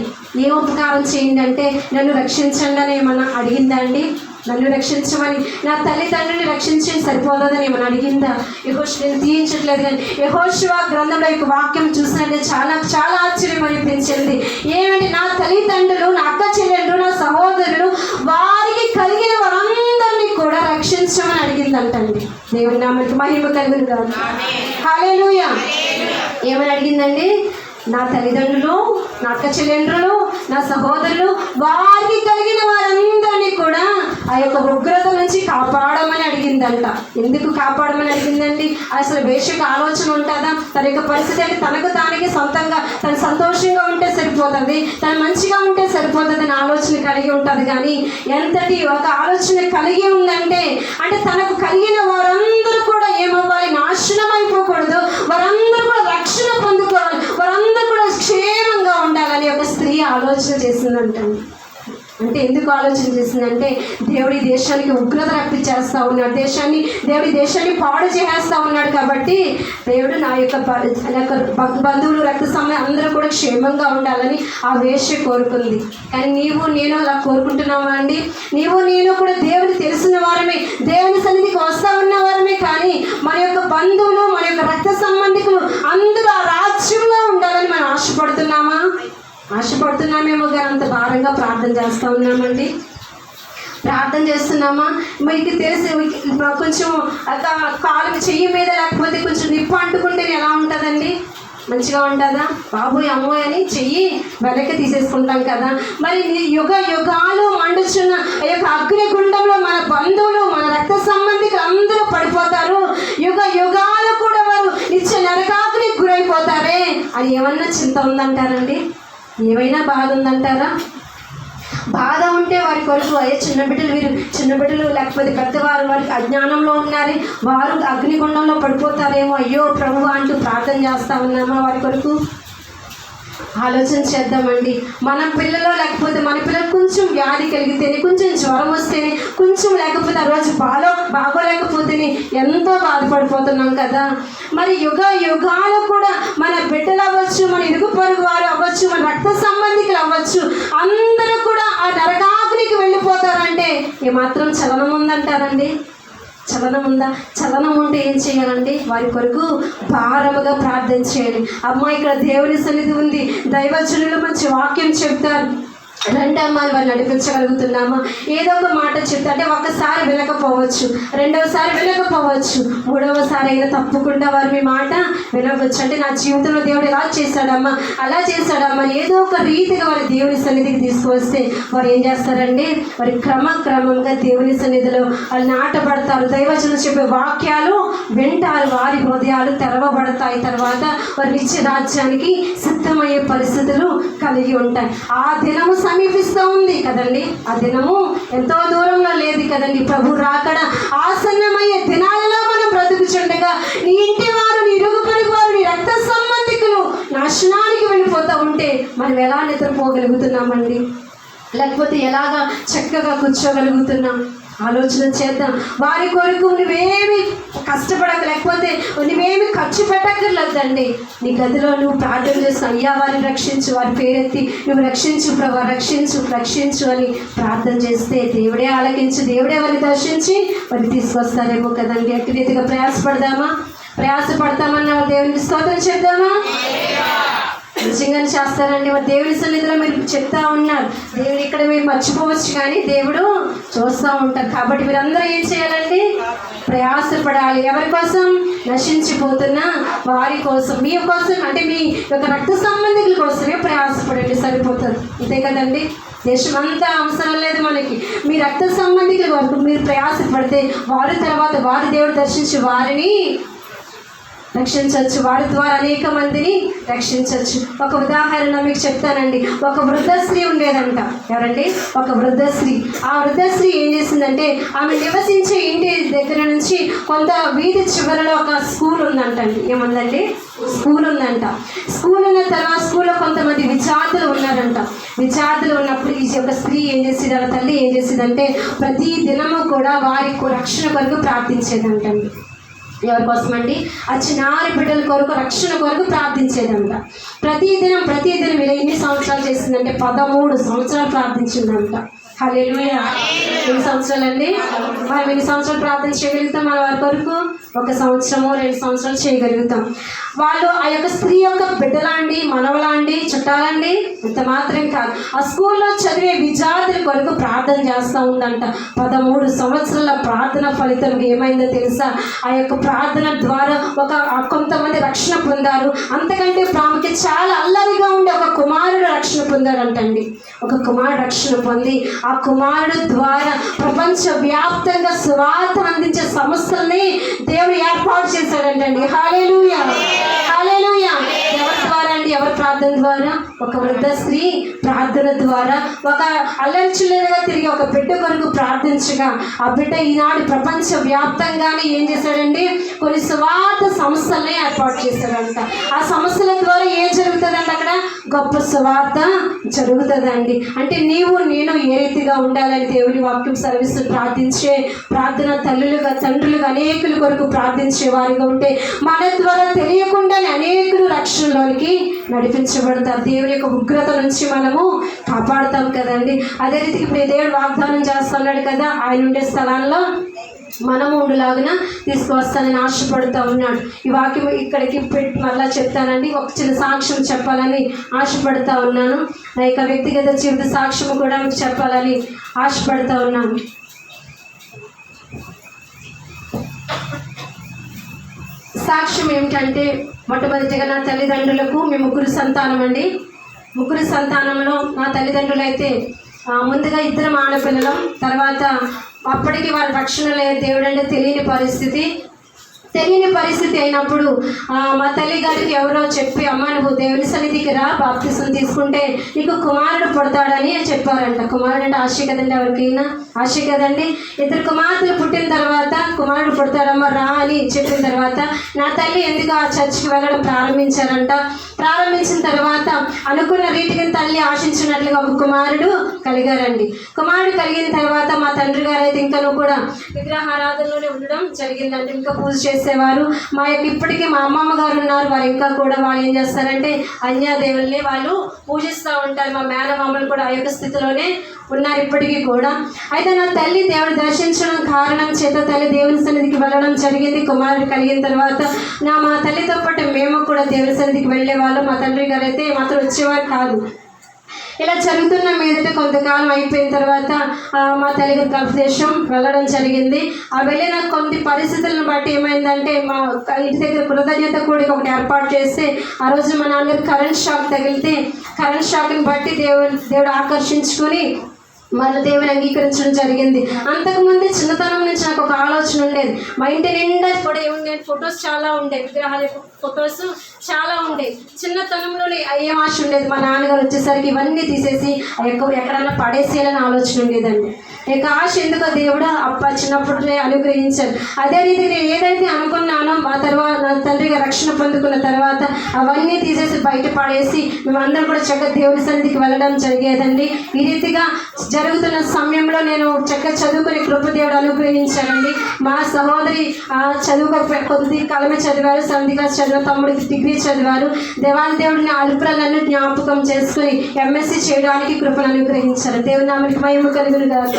ఏం ఉపకారం చేయండి అంటే, నన్ను రక్షించండి అని ఏమన్నా అడిగిందా అండి? నన్ను రక్షించమని, నా తల్లిదండ్రుని రక్షించండి సరిపోదని ఏమన్నా అడిగిందా? నేను తీయించట్లేదు. కానీ యెహోషువ గ్రంథంలో యొక్క వాక్యం చూసినట్టే చాలా చాలా ఆశ్చర్యం అనిపించింది. ఏమంటే, నా తల్లిదండ్రులు, నా అక్క చెల్లెళ్ళు, నా సహోదరులు, వారికి కలిగిన వారందరినీ కూడా రక్షించమని అడిగిందంటండి. దేవుని నామమునకు మహిమ కలుగును గాక. హల్లెలూయా. ఏమని అడిగిందండి? నా తల్లిదండ్రులు, నా అక్క చెల్లెండ్రులు, నా సహోదరులు, వారికి కలిగిన వారందరినీ కూడా ఆ యొక్క ఉగ్రత నుంచి కాపాడమని అడిగిందంట. ఎందుకు కాపాడమని అడిగిందండి? అసలు వేషకు ఆలోచన ఉంటుందా? తన యొక్క పరిస్థితి అంటే తనకు తానికి సొంతంగా తను సంతోషంగా ఉంటే సరిపోతుంది, తను మంచిగా ఉంటే సరిపోతుంది అని ఆలోచన కలిగి ఉంటుంది. కానీ ఎంతటి ఒక ఆలోచన కలిగి ఉందంటే, అంటే తనకు కలిగిన వారందరూ కూడా ఏమవ్వాలి? నాశనం అయిపోకూడదు, వారందరూ కూడా రక్షణ పొందుకోవాలి, వారందరూ కూడా క్షేమంగా ఉండాలని ఒక స్త్రీ ఆలోచన చేసిందంటండి. అంటే ఎందుకు ఆలోచన చేసిందంటే, దేవుడి దేశానికి ఉగ్రత రప్పించేస్తూ ఉన్నాడు, దేవుడి దేశాన్ని పాడు చేసేస్తూ ఉన్నాడు. కాబట్టి దేవుడు నా యొక్క బంధువులు, రక్త సంబంధం అందరూ కూడా క్షేమంగా ఉండాలని ఆ వేశ్య కోరుకుంది. కానీ నీవు నేను అలా కోరుకుంటున్నావా అండి? నీవు నేను కూడా దేవుడు తెలిసిన వారమే, దేవుని సన్నిధికి వస్తూ ఉన్న వారమే. కానీ మన యొక్క బంధువులు, మన యొక్క రక్త సంబంధికులు అందరూ ఆ రాజ్యంలో ఉండాలని మనం ఆశపడుతున్నామేమో కానీ అంత భారంగా ప్రార్థన చేస్తూ ఉన్నామండి. ప్రార్థన చేస్తున్నామా? మీకు తెలిసి కొంచెం కాలు చెయ్యి మీద లేకపోతే కొంచెం నిప్పు అంటుకుంటే ఎలా ఉంటుందండి? మంచిగా ఉంటుందా? బాబోయ్ అమ్మోయ్ అని చెయ్యి వెనక్కి తీసేసుకుంటాం కదా. మరి యుగాలు మండుచున్న ఈ యొక్క అగ్నిగుండంలో మన బంధువులు, మన రక్త సంబంధికులు అందరూ పడిపోతారు, యుగాలు కూడా వారు నిత్య నరకాగ్నికి గురైపోతారే అని ఏమన్నా చింత ఉందంటారండి? ఏమైనా బాధ ఉందంటారా? బాధ ఉంటే వారి కొరకు చిన్న బిడ్డలు లేకపోతే పెద్దవారు వారికి అజ్ఞానంలో ఉన్నారు, వారు అగ్నిగుండంలో పడిపోతారేమో, అయ్యో ప్రభువా అంటూ ప్రార్థన చేస్తా ఉన్నామా వారి కొరకు? ఆలోచన చేద్దామండి. మన పిల్లలు లేకపోతే మన పిల్లలు కొంచెం వ్యాధి కలిగితేనే, కొంచెం జ్వరం వస్తేనే, కొంచెం లేకపోతే ఆ రోజు బాగోలేకపోతేనే ఎంతో బాధపడిపోతున్నాం కదా. మరి యుగాలు కూడా మన బిడ్డలు అవ్వచ్చు, మన ఇరుగు పొరుగు వారు అవ్వచ్చు, మన రక్త సంబంధికులు అవ్వచ్చు, అందరూ కూడా ఆ నరకాగ్నికి వెళ్ళిపోతారంటే ఏమాత్రం చలనం ఉందంటారండి? చలనం ఉందా? చలనం ఉంటే ఏం చేయాలండి? వారి కొరకు భారముగా ప్రార్థన చేయాలి. అమ్మ, ఇక్కడ దేవుని సన్నిధి ఉంది, దైవజనులు మంచి వాక్యం చెప్తారు, రెండమ్మ వారు నడిపించగలుగుతున్నామా? ఏదో ఒక మాట చెప్తే అంటే ఒకసారి వినకపోవచ్చు, రెండవసారి వినకపోవచ్చు, మూడవసారి అయినా తప్పకుండా వారు మీ మాట వినవచ్చు. అంటే నా జీవితంలో దేవుడు ఇలా చేశాడమ్మా, అలా చేశాడమ్మా, ఏదో ఒక రీతిగా వారి దేవుని సన్నిధికి తీసుకువస్తే వారు ఏం చేస్తారండి? వారి క్రమంగా దేవుని సన్నిధిలో వాళ్ళు నాటబడతారు. దైవజనులు చెప్పే వాక్యాలు వింటారు, వారి హృదయాలు తెరవబడతాయి. తర్వాత వారి నిత్య రాజ్యానికి సిద్ధమయ్యే పరిస్థితులు కలిగి ఉంటాయి. ఆ దినము సమీపిస్తూ ఉంది కదండి. ఆ దినము ఎంతో దూరంలో లేదు కదండి. ప్రభు రాకడ ఆసన్నమయ్యే దినాలలో మనం బ్రతుకుచుండగా నీ ఇంటి వారు, నీ ఇరుగు పొరుగు వారు, నీ రక్త సంబంధికులు నాశనానికి వెళ్ళిపోతూ ఉంటే మనం ఎలా నిద్రపోగలుగుతున్నామండి? లేకపోతే ఎలాగా చక్కగా కూర్చోగలుగుతున్నాం? ఆలోచన చేద్దాం. వారి కొరకు నువ్వేమి కష్టపడక, లేకపోతే నువ్వేమి ఖర్చు పెట్టక్కర్లేదండి. నీ గదిలో నువ్వు ప్రార్థన చేస్తూ అయ్యా వారిని రక్షించు, వారి పేరెత్తి నువ్వు రక్షించు ప్రభా, రక్షించు రక్షించు అని ప్రార్థన చేస్తే దేవుడే ఆలకించి, దేవుడే వారిని దర్శించి వారిని తీసుకొస్తారేమో కదండి. అట్టి రీతిగా ప్రయాసపడతామన్న దేవునికి స్తోత్రం చేద్దామా? నిజంగానే చేస్తారండి. మరి దేవుడి సన్నిధిలో మీరు చెప్తా ఉన్నారు, దేవుడు ఇక్కడ మీరు మర్చిపోవచ్చు కానీ దేవుడు చూస్తూ ఉంటారు. కాబట్టి మీరందరూ ఏం చేయాలండి? ప్రయాసపడాలి. ఎవరి కోసం? నశించిపోతున్న వారి కోసం, మీ కోసం, అంటే మీ యొక్క రక్త సంబంధికుల కోసమే ప్రయాసపడండి, సరిపోతుంది. అంతే కదండి. దేశం అంతా అవసరం లేదు మనకి. మీ రక్త సంబంధికుల వరకు మీరు ప్రయాసపడితే వారి తర్వాత వారి దేవుడు దర్శించి వారిని రక్షించవచ్చు, వారి ద్వారా అనేక మందిని రక్షించవచ్చు. ఒక ఉదాహరణ మీకు చెప్తానండి. ఒక వృద్ధ స్త్రీ ఉండేదంట. ఎవరండి? ఒక వృద్ధ స్త్రీ. ఆ వృద్ధ స్త్రీ ఏం చేసిందంటే, ఆమె నివసించే ఇంటి దగ్గర నుంచి కొంత వీధి చివరలో ఒక స్కూల్ ఉందంటండి. ఏముందండి? స్కూల్ ఉందంట. స్కూల్ ఉన్న తర్వాత స్కూల్లో కొంతమంది విద్యార్థులు ఉన్నారంట. విద్యార్థులు ఉన్నప్పుడు ఈ యొక్క స్త్రీ ఏం చేసేది, తల్లి ఏం చేసేదంటే ప్రతి దినము కూడా వారి రక్షణ కొరకు ప్రార్థించేదంటండి. ఎవరి కోసం అండి? ఆ చిన్నారి బిడ్డల కొరకు, రక్షణ కొరకు ప్రార్థించేదంట. ప్రతిదినం ఇలా ఎన్ని సంవత్సరాలు చేసిందంటే 13 సంవత్సరాలు ప్రార్థించిందంట. హల్లెలూయా. ఎన్ని సంవత్సరాలండి? మనం ఎన్ని సంవత్సరాలు ప్రార్థన చేయగలుగుతాం మన వారి కొరకు? 1 సంవత్సరమో 2 సంవత్సరాలు చేయగలుగుతాం. వాళ్ళు ఆ యొక్క స్త్రీ యొక్క బిడ్డలాండి, మనవలాండి, చుట్టాలండి, ఇంత మాత్రం కాదు. ఆ స్కూల్లో చదివే విద్యార్థుల కొరకు ప్రార్థన చేస్తూ ఉందంట. 13 సంవత్సరాల ప్రార్థన ఫలితం ఏమైందో తెలుసా? ఆ యొక్క ప్రార్థన ద్వారా కొంతమంది రక్షణ పొందారు. అంతకంటే ప్రాముఖ్యత చాలా అల్లరిగా ఉండే ఒక కుమారుడు రక్షణ పొందాడంటండి. ఒక కుమారుడు రక్షణ పొంది ఆ కుమారుడు ద్వారా ప్రపంచ వ్యాప్తంగా సువార్త అందించే సంస్థల్ని దేవుడు ఏర్పాటు చేశాడంటండి. హల్లెలూయా, హల్లెలూయా. ఎవరి ద్వారా అండి? ఎవరి ప్రార్థన ద్వారా? ఒక వృద్ధ స్త్రీ ప్రార్థన ద్వారా ఒక అల్లర్చులుగా తిరిగి ఒక బిడ్డ కొరకు ప్రార్థించగా ఆ బిడ్డ ఈనాడు ప్రపంచ వ్యాప్తంగానే ఏం చేశాడండి? కొన్ని సువార్త సంస్థల్ని ఏర్పాటు చేశాడంట. ఆ సంస్థల ద్వారా ఏం జరుగుతుందండి? అక్కడ గొప్ప సువార్త జరుగుతుందండి. అంటే నీవు నేను ఏ రీతిగా ఉండాలని దేవుని వాక్యం సర్వీసు ప్రార్థించే ప్రార్థన తల్లులుగా, తండ్రులుగా అనేకుల కొరకు ప్రార్థించే వారిగా ఉంటే మన ద్వారా తెలియకుండానే అనేకులు రక్షణలోనికి నడిపించబడతారు. దేవుని యొక్క ఉగ్రత నుంచి మనము కాపాడుతాం కదండి. అదే రీతికి ఇప్పుడు దేవుడు వాగ్దానం చేస్తున్నాడు కదా, ఆయన ఉండే స్థలాల్లో మనము ఉండులాగున తీసుకువస్తానని ఆశపడుతూ ఉన్నాడు. ఈ వాక్యం ఇక్కడికి పెట్టి మళ్ళా చెప్తానండి. ఒక చిన్న సాక్ష్యం చెప్పాలని ఆశపడుతూ ఉన్నాను. నా యొక్క వ్యక్తిగత జీవిత సాక్ష్యం కూడా మీకు చెప్పాలని ఆశపడుతూ ఉన్నాను. సాక్ష్యం ఏమిటంటే, మొట్టమొదటిగా నా తల్లిదండ్రులకు మేము 3 సంతానం అండి. 3 సంతానంలో నా తల్లిదండ్రులు అయితే ముందుగా 2 ఆడపిల్లలం. తర్వాత అప్పటికి వారి రక్షణ లేదు. దేవుడు అంటే తెలియని పరిస్థితి అయినప్పుడు మా తల్లి గారికి ఎవరో చెప్పి, అమ్మ నువ్వు దేవుని సన్నిధికి రా, బాప్తిసం తీసుకుంటే నీకు కుమారుడు పుడతాడని చెప్పారంట. కుమారుడు అంటే ఆశ కదండి, ఎవరికైనా ఆశ కదండి. 2 కుమార్తెలు పుట్టిన తర్వాత కుమారుడు పుడతాడమ్మా రా అని చెప్పిన తర్వాత నా తల్లి ఎందుకు ఆ చర్చికి వెళ్ళడం ప్రారంభించిన తర్వాత అనుకున్న రీతికి తల్లి ఆశించినట్లుగా ఒక కుమారుడు కలిగారండి. కుమారుడు కలిగిన తర్వాత మా తండ్రి గారు అయితే ఇంకనూ కూడా విగ్రహారాధనలోనే ఉండడం జరిగిందండి. ఇంకా పూజ చేసేవారు. మా యొక్క ఇప్పటికీ మా అమ్మమ్మ గారు ఉన్నారు. వారు ఇంకా కూడా వాళ్ళు ఏం చేస్తారంటే అన్యాదేవుల్ని వాళ్ళు పూజిస్తూ ఉంటారు. మా మేనమామలు కూడా ఆ యొక్క స్థితిలోనే ఉన్నారు ఇప్పటికీ కూడా. అయితే నా తల్లి దేవుడు దర్శించడం కారణం చేత తల్లి దేవుని సన్నిధికి వెళ్ళడం జరిగింది. కుమారుడు కలిగిన తర్వాత మా తల్లితో పాటు మేము కూడా దేవుని సన్నిధికి వెళ్ళేవాళ్ళం. మా తండ్రి గారు అయితే మాత్రం వచ్చేవారు కాదు. ఇలా జరుగుతున్న మీదట కొంతకాలం అయిపోయిన తర్వాత మా తెలుగు గల్ఫ్ దేశం వెళ్ళడం జరిగింది. ఆ వెళ్ళిన కొన్ని పరిస్థితులను బట్టి ఏమైందంటే మా ఇంటి దగ్గర కృతజ్ఞత కూడిక ఒకటి ఏర్పాటు చేస్తే ఆ రోజు మా నాన్నగారు కరెంట్ షాక్ తగిలితే కరెంట్ షాక్ని బట్టి దేవుడు ఆకర్షించుకొని మళ్ళీ దేవుని అంగీకరించడం జరిగింది. అంతకుముందు చిన్నతనం నుంచి నాకు ఒక ఆలోచన ఉండేది. మా ఇంటి నిండా కూడా ఏముండేది, ఫొటోస్ చాలా ఉండేవి, విగ్రహాల ఫొటోస్ చాలా ఉండేవి. చిన్నతనంలోనే ఏం ఆశ ఉండేది, మా నాన్నగారు వచ్చేసరికి ఇవన్నీ తీసేసి ఎక్కడన్నా పడేసేయాలని ఆలోచన ఉండేదండి. ఇక ఆశ ఎందుకో దేవుడు చిన్నప్పుడే అనుగ్రహించారు. అదే రీతి నేను ఏదైతే అనుకున్నానో ఆ తర్వాత నా తండ్రిగా రక్షణ పొందుకున్న తర్వాత అవన్నీ తీసేసి బయట పడేసి మేమందరం కూడా చక్కగా దేవుని సన్నిధికి వెళ్ళడం జరిగేదండి. ఈ రీతిగా జరుగుతున్న సమయంలో నేను చక్కగా చదువుకునే కృప దేవుడు అనుగ్రహించానండి. మా సహోదరి కొద్ది కాలమే చదివారు, 7th క్లాస్ చదివారు, తమ్ముడికి డిగ్రీ చదివారు. దేవాది దేవుడిని అల్పురాలను జ్ఞాపకం చేసుకుని MSc చేయడానికి కృపను అనుగ్రహించారు. దేవుని నామమునకు మహిమ కలుగును గాక.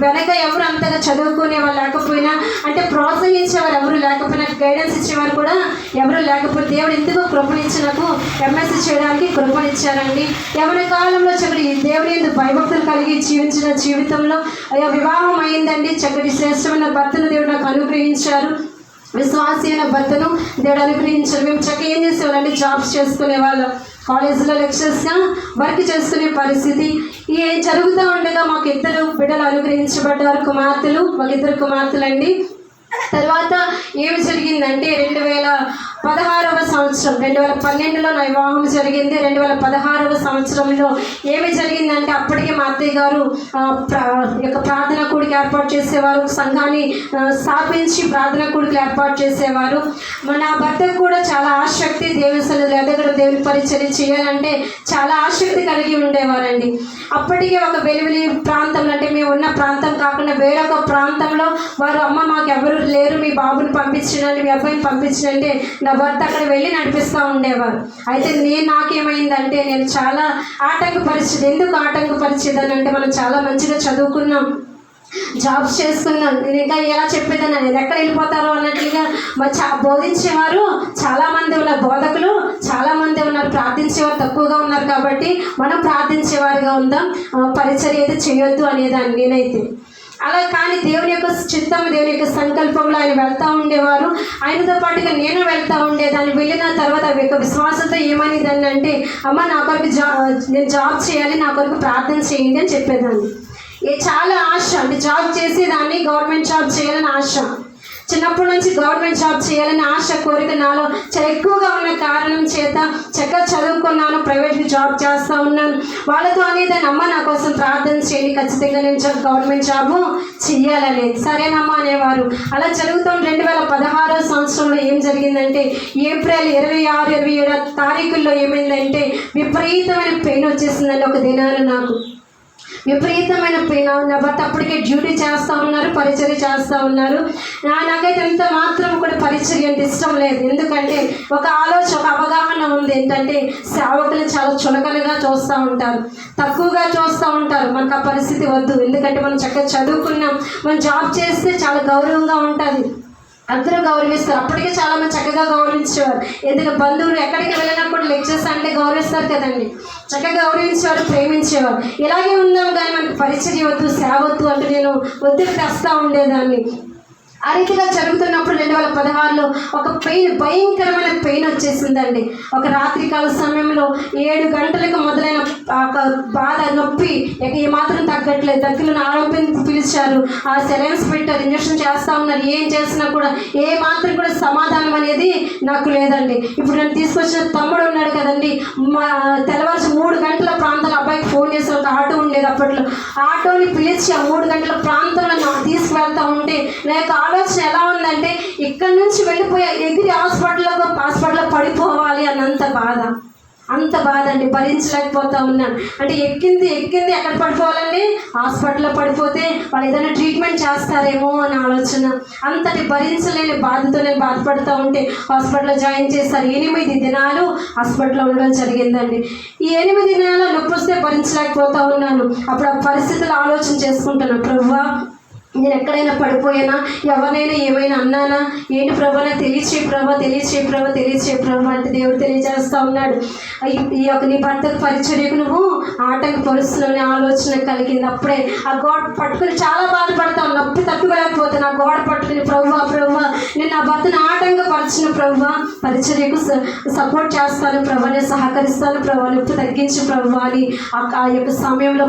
వెనక ఎవరు అంతగా చదువుకునే వాళ్ళు లేకపోయినా, అంటే ప్రోత్సహించేవారు ఎవరు లేకపోయినా, గైడెన్స్ ఇచ్చేవారు కూడా ఎవరు లేకపోతే దేవుడు ఎందుకో కృపనిచ్చి నాకు MSc చేయడానికి కృపనిచ్చారండి. యవన కాలంలో చక్కటి దేవుని భయభక్తులు కలిగి జీవించిన జీవితంలో వివాహం అయిందండి. చక్కటి శ్రేష్టమైన భర్తను దేవుడు నాకు అనుగ్రహించారు. విశ్వాసి అయిన భర్తను దేవుడు అనుగ్రహించారు. మేము చక్కగా ఏం చేసేవాళ్ళండి, జాబ్స్ చేసుకునే వాళ్ళం, కాలేజీలో లెక్చరర్స్గా వర్క్ చేసుకునే పరిస్థితి జరుగుతూ ఉండగా మాకు 2 బిడ్డలు అనుగ్రహించబడ్డారు, కుమార్తెలు, మాకు 2 కుమార్తెలండి. తర్వాత ఏమి జరిగిందంటే 2016వ సంవత్సరం 2012లో నా వివాహం జరిగింది. 2016వ సంవత్సరంలో ఏమి జరిగిందంటే అప్పటికే మా అత్తయ్య గారు ప్రార్థనా కూడిక ఏర్పాటు చేసేవారు, సంఘాన్ని స్థాపించి ప్రార్థనా కూడికలు ఏర్పాటు చేసేవారు. నా భర్తకు కూడా చాలా ఆసక్తి, దేవుని సన్నిధిలో ఎదగడం, దేవుని పరిచర్య చేయాలంటే చాలా ఆసక్తి కలిగి ఉండేవారండి. అప్పటికే ఒక వెలువెలి ప్రాంతంలో, అంటే మేము ఉన్న ప్రాంతం కాకుండా వేరొక ప్రాంతంలో వారు అమ్మ మాకు ఎవరు లేరు, మీ బాబుని పంపించండి, మీ అబ్బాయిని పంపించండి, నా భర్త అక్కడ వెళ్ళి నడిపిస్తూ ఉండేవారు. అయితే నాకేమైందంటే నేను చాలా ఆటంకపరిచేది. ఎందుకు ఆటంకపరిచేదని అంటే మనం చాలా మంచిగా చదువుకున్నాం, జాబ్స్ చేసుకున్నాను, నేను ఇంకా ఎలా చెప్పేదాన్ని, నేను ఎక్కడ వెళ్ళిపోతారో అన్నట్లుగా బోధించేవారు చాలామంది ఉన్నారు, బోధకులు చాలామంది ఉన్నారు, ప్రార్థించేవారు తక్కువగా ఉన్నారు. కాబట్టి మనం ప్రార్థించేవారుగా ఉందాం, పరిచర్య అయితే చేయొద్దు అనేదాన్ని నేనైతే. అలా కానీ దేవుని యొక్క చిత్తం, దేవుని యొక్క సంకల్పంలో ఆయన వెళ్తూ ఉండేవారు. ఆయనతో పాటుగా నేను వెళ్తూ ఉండేదాన్ని. వెళ్ళిన తర్వాత యొక్క విశ్వాసంతో ఏమనేదాన్ని అంటే, అమ్మ నా కొరకు నేను జాబ్ చేయాలి, నా కొరకు ప్రార్థన చేయండి అని చెప్పేదాన్ని. చాలా ఆశ, అంటే జాబ్ చేసేదాన్ని, గవర్నమెంట్ జాబ్ చేయాలని ఆశ. చిన్నప్పటి నుంచి గవర్నమెంట్ జాబ్ చేయాలని ఆశ, కోరిక నాలో చాలా ఎక్కువగా ఉన్న కారణం చేత చక్కగా చదువుకున్నాను, ప్రైవేట్గా జాబ్ చేస్తూ ఉన్నాను. వాళ్ళతో అనేదాన్ని, అమ్మ నా కోసం ప్రార్థన చేయండి, ఖచ్చితంగా నేను గవర్నమెంట్ జాబు చెయ్యాలని. సరేనమ్మా అనేవారు. అలా జరుగుతాం. 2016వ సంవత్సరంలో ఏం జరిగిందంటే ఏప్రిల్ 26, 27 తారీఖుల్లో ఏమైందంటే విపరీతమైన పెయిన్ వచ్చేసిందండి. ఒక దినాన నాకు విపరీతమైన పెయిన్. నా భర్త అప్పటికే డ్యూటీ చేస్తూ ఉన్నారు, పరిచర్య చేస్తూ ఉన్నారు. నాకైతే ఎంత మాత్రం కూడా పరిచర్య అంటే ఇష్టం లేదు. ఎందుకంటే ఒక ఆలోచన, ఒక అవగాహన ఉంది ఏంటంటే సేవకులు చాలా చులకనగా చూస్తూ ఉంటారు, తక్కువగా చూస్తూ ఉంటారు. మనకు ఆ పరిస్థితి వద్దు. ఎందుకంటే మనం చక్కగా చదువుకున్నాం, మనం జాబ్ చేస్తే చాలా గౌరవంగా ఉంటుంది, అందరూ గౌరవిస్తారు. అప్పటికే చాలా మంది చక్కగా గౌరవించేవారు. ఎందుకంటే బంధువులు ఎక్కడికి వెళ్ళినా కూడా లెక్చర్స్ అంటే గౌరవిస్తారు కదండి, చక్కగా గౌరవించేవారు, ప్రేమించేవారు. ఇలాగే ఉందాం కానీ మనకు పరిచర్య వద్దు, సేవ వద్దు అంటే నేను ఒత్తిడి తెస్తూ ఉండేదాన్ని. ఆ రీతిగా జరుగుతున్నప్పుడు 2016లో ఒక భయంకరమైన పెయిన్ వచ్చేసిందండి. ఒక రాత్రికాల సమయంలో 7 గంటలకు మొదలైన బాధ, నొప్పి ఏ మాత్రం తగ్గట్లేదు. దగ్గరలో ఆరోగ్యం పిలిచారు, ఆ సెలైన్స్ పెట్టారు, ఇంజక్షన్ చేస్తూ ఉన్నారు. ఏం చేసినా కూడా ఏ మాత్రం కూడా సమాధానం అనేది నాకు లేదండి. ఇప్పుడు నేను తీసుకొచ్చిన తమ్ముడు ఉన్నాడు కదండి, తెల్లవారు 3 గంటల ప్రాంతంలో అబ్బాయికి ఫోన్ చేసి, ఒక ఆటో ఉండేది అప్పట్లో, ఆటోని పిలిచి ఆ 3 గంటల ప్రాంతంలో తీసుకువెళ్తా ఉంటే నా యొక్క ఆలోచన ఎలా ఉందంటే ఇక్కడ నుంచి వెళ్ళిపోయా, ఎగిరి హాస్పిటల్లో పడిపోవాలి అన్నంత బాధ అండి. భరించలేకపోతా ఉన్నాను. అంటే ఎక్కింది ఎక్కడ పడిపోవాలండి, హాస్పిటల్లో పడిపోతే వాళ్ళు ఏదైనా ట్రీట్మెంట్ చేస్తారేమో అని ఆలోచన. అంతటి భరించలేని బాధతో నేను బాధపడుతూ ఉంటే హాస్పిటల్లో జాయిన్ చేస్తారు. 8 దినాలు హాస్పిటల్లో ఉండడం జరిగిందండి. ఈ 8 దినాలు నొప్పి వస్తే భరించలేకపోతా ఉన్నాను. అప్పుడు ఆ పరిస్థితులు ఆలోచన చేసుకుంటున్నాను, ప్రభువా నేను ఎక్కడైనా పడిపోయానా, ఎవరినైనా ఏమైనా అన్నానా, ఏంటి ప్రభా నాకు తెలియచే ప్రభా అంటే దేవుడు తెలియజేస్తూ ఉన్నాడు. ఈ యొక్క నీ భర్తకు పరిచర్యకు నువ్వు ఆటంకపరుస్తున్నావు ఆలోచన కలిగింది. అప్పుడే ఆ గోడ పట్టుకుని చాలా బాధపడతావు, నొప్పి తట్టుకోలేకపోతాను. ఆ గోడ పట్టుకుని ప్రభా నేను నా భర్తను ఆటంకపరిచిన ప్రభా, పరిచర్యకు సపోర్ట్ చేస్తాను ప్రభా, నేను సహకరిస్తాను ప్రభా, నొప్పి తగ్గించు ప్రభా అని ఆ యొక్క సమయంలో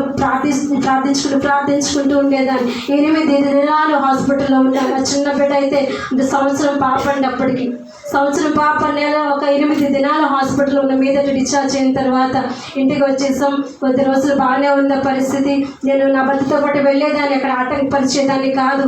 ప్రార్థించుకుంటూ ఉండేదాన్ని. 8 దినాలు హాస్పిటల్లో ఉన్నాను. ఆ చిన్న బిడ్డ అయితే సంవత్సరం పాప అండి. అప్పటికి సంవత్సరం పాప నెల ఒక 8 దినాలు హాస్పిటల్లో ఉన్న మీద డిశ్చార్జ్ అయిన తర్వాత ఇంటికి వచ్చేసాం. కొద్ది రోజులు బాగానే ఉన్న పరిస్థితి. నేను నా భర్తతో పాటు వెళ్ళేదాన్ని, అక్కడ ఆటంకపరిచేదాన్ని కాదు.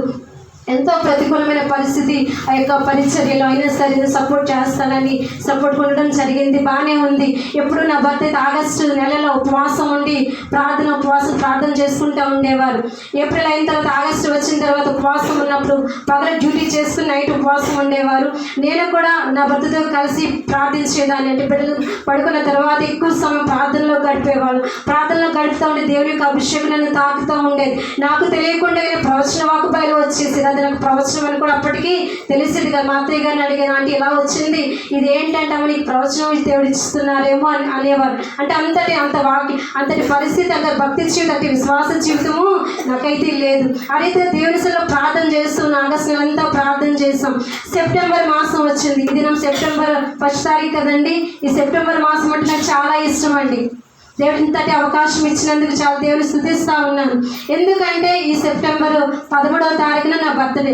ఎంతో ప్రతికూలమైన పరిస్థితి ఆ యొక్క పరిచర్యలో అయినా సరే సపోర్ట్ చేస్తానని సపోర్ట్ ఉండడం జరిగింది. బాగానే ఉంది. ఎప్పుడు నా భర్త అయితే ఆగస్టు నెలలో ఉపవాసం ఉండి ప్రార్థన చేసుకుంటూ ఉండేవారు. ఏప్రిల్ అయిన తర్వాత ఆగస్టు వచ్చిన తర్వాత ఉపవాసం ఉన్నప్పుడు పగల డ్యూటీ చేసుకుని నైట్ ఉపవాసం ఉండేవారు. నేను కూడా నా భర్తతో కలిసి ప్రార్థించేదాన్ని. అంటే బిడ్డలు పడుకున్న తర్వాత ఎక్కువ సమయం ప్రార్థనలో గడిపేవాళ్ళు. ప్రార్థనలో గడుపుతూ ఉండే దేవుని యొక్క అభిషేకం నన్ను తాకుతూ ఉండేది. నాకు తెలియకుండా ప్రవచన వాకుబయలు వచ్చేసి అది నాకు ప్రవచనం అని కూడా అప్పటికి తెలిసేది కదా. మా అత్తయ్య గారిని అడిగాను, అంటే ఇలా వచ్చింది, ఇది ఏంటంటే అమ్మ నీకు ప్రవచనం దేవుడు ఇస్తున్నారేమో అని అనేవారు. అంటే అంతటి పరిస్థితి, అంత భక్తి జీవితం, అంత విశ్వాస జీవితము నాకైతే లేదు. అదైతే దేవుని సన్నిధిలో ప్రార్థన చేస్తున్నాం. ఆగస్టు నెలంతా ప్రార్థన చేస్తాం. సెప్టెంబర్ మాసం వచ్చింది. ఈ దినం సెప్టెంబర్ 1 తారీఖు కదండి. ఈ సెప్టెంబర్ మాసం అంటే నాకు చాలా ఇష్టం అండి. దేవుడు ఇంతటి అవకాశం ఇచ్చినందుకు చాలా దేవుని స్తుతిస్తూ ఉన్నాను. ఎందుకంటే ఈ సెప్టెంబర్ 11వ తారీఖున నా బర్త్డే,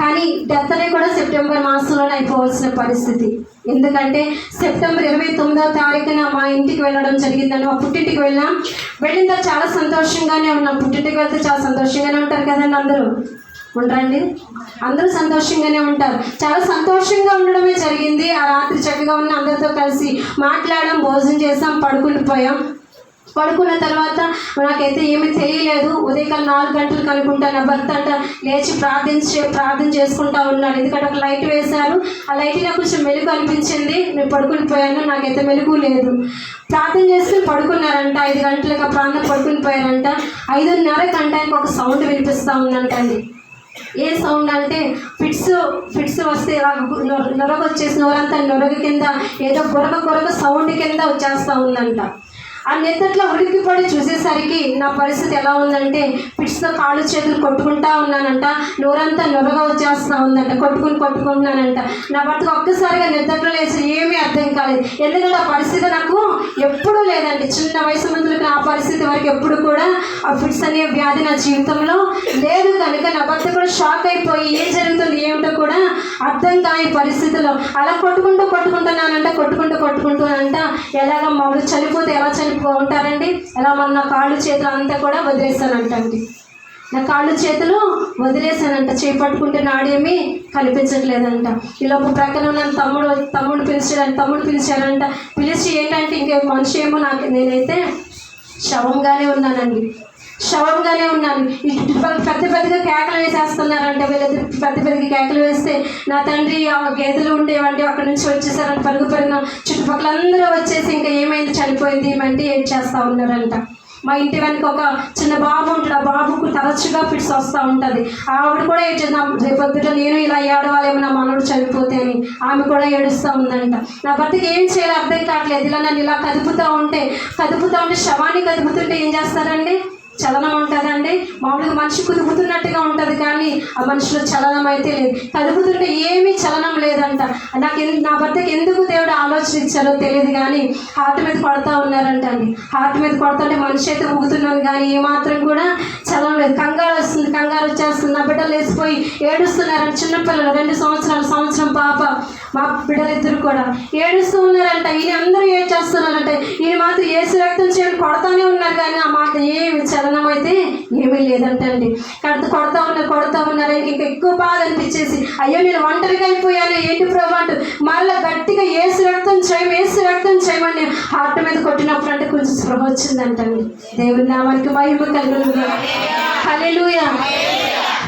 కానీ డెత్ డే కూడా సెప్టెంబర్ మాసంలోనే అయిపోవాల్సిన పరిస్థితి. ఎందుకంటే సెప్టెంబర్ 29వ తారీఖున మా ఇంటికి వెళ్ళడం జరిగిందని, మా పుట్టింటికి వెళ్ళిన తర్వాత చాలా సంతోషంగానే ఉన్నాం. పుట్టింటికి వెళ్తే చాలా సంతోషంగానే ఉంటారు కదండి, అందరూ ఉండరండి, అందరూ సంతోషంగానే ఉంటారు. చాలా సంతోషంగా ఉండడమే జరిగింది. ఆ రాత్రి చక్కగా ఉన్న అందరితో కలిసి మాట్లాడాం, భోజనం చేసాం, పడుకునిపోయాం. పడుకున్న తర్వాత నాకైతే ఏమీ తెలియలేదు. ఉదయకాలం 4 గంటలకు అనుకుంటా నా భర్త అంట లేచి ప్రార్థన చేసుకుంటా ఉన్నాడు. ఎందుకంటే ఒక లైట్ వేశారు. ఆ లైట్ నాకు కొంచెం మెలుగు అనిపించింది. నేను పడుకునిపోయాను, నాకైతే మెలుగు లేదు. ప్రార్థన చేసుకుని పడుకున్నారంట. 5 గంటలకు ప్రార్థన పడుకునిపోయారంట. 5:30 గంటలకు ఒక సౌండ్ వినిపిస్తూ ఉందంటండి. ఏ సౌండ్ అంటే ఫిట్స్ వస్తే నొరగ వచ్చేసి నోరంతా నొరగ కింద ఏదో గొరగ సౌండ్ కింద వచ్చేస్తూ ఉందంట. ఆ నిద్రలో ఉలిక్కిపడి చూసేసరికి నా పరిస్థితి ఎలా ఉందంటే ఫిట్స్తో కాళ్ళు చేతులు కొట్టుకుంటా ఉన్నానంట. నోరంతా నొరగ వచ్చేస్తూ ఉందంట. కొట్టుకుంటున్నానంట. నా భర్తకు ఒక్కసారిగా నిద్రలో లేచి ఏమీ అర్థం కాలేదు. ఎందుకంటే ఆ పరిస్థితి నాకు ఎప్పుడూ లేదండి. చిన్న వయసు మందులకు ఆ పరిస్థితి వరకు ఎప్పుడు కూడా ఆ ఫిట్స్ అనే వ్యాధి నా జీవితంలో లేదు. కనుక నా భర్త కూడా షాక్ అయిపోయి ఏం జరుగుతుంది ఏమిటో కూడా అర్థం కాని పరిస్థితిలో అలా కొట్టుకుంటున్నానంట. కొట్టుకుంటూనంట ఎలాగ మామూలు చనిపోతే ఎలా ఉంటారండి, ఎలా నా కాళ్ళు చేతులు అంతా కూడా వదిలేసానంటండి. నా కాళ్ళు చేతులు వదిలేసానంట. చేపట్టుకుంటే నాడేమీ కనిపించట్లేదంట. ఈలోపు ప్రక్కన ఉన్న తమ్ముడు పిలిచారంట. పిలిచి ఏంటంటే ఇంకే మనిషి ఏమో నేనైతే శవంగానే ఉన్నాను. ఇటు పెద్దగా కేకలు వేసేస్తున్నారంటే వీళ్ళిద్దరు పెద్దగా కేకలు వేస్తే నా తండ్రి ఆ గేదెలు ఉండేవండి అక్కడి నుంచి వచ్చేసారంట. పరుగున చుట్టుపక్కల అందరూ వచ్చేసి ఇంకా ఏమైంది చనిపోయింది ఏమంటే ఏం చేస్తూ ఉన్నారంట. మా ఇంటి వెనక ఒక చిన్న బాబు ఉంటాడు. ఆ బాబుకు తరచుగా ఫిట్స్ వస్తూ ఉంటుంది. ఆవిడ కూడా ఏడ్చేది, రేపొద్దుట నేను ఇలా ఏడవాలేమో నా మనవడు చనిపోతే అని ఆమె కూడా ఏడుస్తూ ఉందంట. నా భర్తకి ఏం చేయాలో అర్థం కావట్లేదు. ఇలా నన్ను ఇలా కదుపుతూ ఉంటే శవాన్ని కదుపుతుంటే ఏం చేస్తారండి, చలనం ఉంటుందండి. మామూలుగా మనిషి కుదుపుతున్నట్టుగా ఉంటుంది, కానీ ఆ మనిషిలో చలనం అయితే లేదు. కదుపుతుంటే ఏమీ చలనం లేదంట. నా భర్తకి ఎందుకు దేవుడు ఆలోచన ఇచ్చారో తెలియదు, కానీ హార్ట్ మీద కొడతా ఉన్నారంట అండి. హార్ట్ మీద కొడుతుంటే మనిషి అయితే ఊగుతున్నాను, కానీ ఏమాత్రం కూడా చలనం లేదు. కంగారు వచ్చేస్తుంది. నా బిడ్డలు లేచిపోయి ఏడుస్తున్నారంట. చిన్నపిల్లలు 2 సంవత్సరం పాప, మా బిడ్డలిద్దరు కూడా ఏడుస్తూ ఉన్నారంట. ఈయన అందరూ ఏడ్చేస్తున్నారంట. ఈయన మాత్రం ఏసు రక్తం చేయని కొడతానే ఉన్నారు, కానీ ఆ మాట ఏమి చలనం అయితే ఏమీ లేదంటండి. కొడతా ఉన్నారు. ఇంకా ఎక్కువ బాధ అనిపించేసి అయ్యో నేను ఒంటరిగా అయిపోయాను ఏంటి ప్రభు అంటూ మళ్ళీ గట్టిగా ఏసు రక్తం చేయమని హార్ట్ మీద కొట్టినప్పుడు అంటే కొంచెం స్పృహ వచ్చిందంటండి. దేవుని నామానికి మహిమ కలుగును. హల్లెలూయా.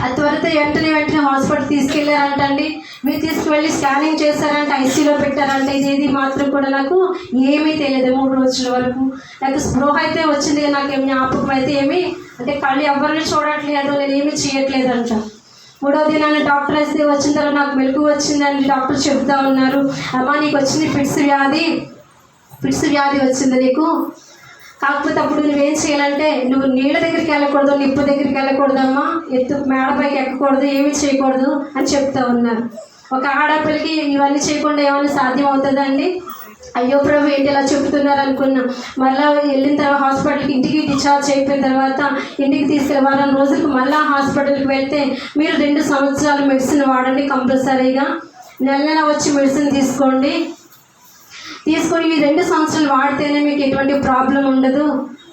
ఆ త్వరతో వెంటనే హాస్పిటల్ తీసుకెళ్ళారంటండి. మీరు తీసుకువెళ్ళి స్కానింగ్ చేశారంటే, ఐసీలో పెట్టారంటే. ఇది మాత్రం కూడా నాకు ఏమీ తెలియదు 3 రోజుల వరకు. నాకు స్పృహ అయితే వచ్చింది, నాకేం జ్ఞాపకం అయితే ఏమీ, అంటే కళ్ళు ఎవరిని చూడట్లేదు, నేను ఏమీ చేయట్లేదు అంట. 3వ దినాన్ని డాక్టర్ అయితే వచ్చిన తర్వాత నాకు మెలకువ వచ్చిందని డాక్టర్ చెప్తా ఉన్నారు. అమ్మా నీకు వచ్చింది ఫిట్స్ వ్యాధి వచ్చింది నీకు. కాకపోతే అప్పుడు నువ్వేం చేయాలంటే, నువ్వు నీళ్ళ దగ్గరికి వెళ్ళకూడదు, నిప్పు దగ్గరికి వెళ్ళకూడదమ్మా, మేడపైకి ఎక్కకూడదు, ఏమీ చేయకూడదు అని చెప్తా ఉన్నారు. ఒక ఆడపిల్లకి ఇవన్నీ చేయకుండా ఏమైనా సాధ్యం అవుతుందండి? అయ్యో ప్రభు ఏంటి ఇలా చెప్తున్నారు అనుకున్నాం. మళ్ళీ వెళ్ళిన తర్వాత హాస్పిటల్కి ఇంటికి డిశ్చార్జ్ అయిపోయిన తర్వాత ఇంటికి తీసుకెళ్ళి వారం రోజులకు మళ్ళీ హాస్పిటల్కి వెళ్తే, మీరు 2 సంవత్సరాలు మెడిసిన్ వాడండి కంపల్సరీగా, నెల వచ్చి మెడిసిన్ తీసుకొని ఈ 2 సంవత్సరాలు వాడితేనే మీకు ఎటువంటి ప్రాబ్లం ఉండదు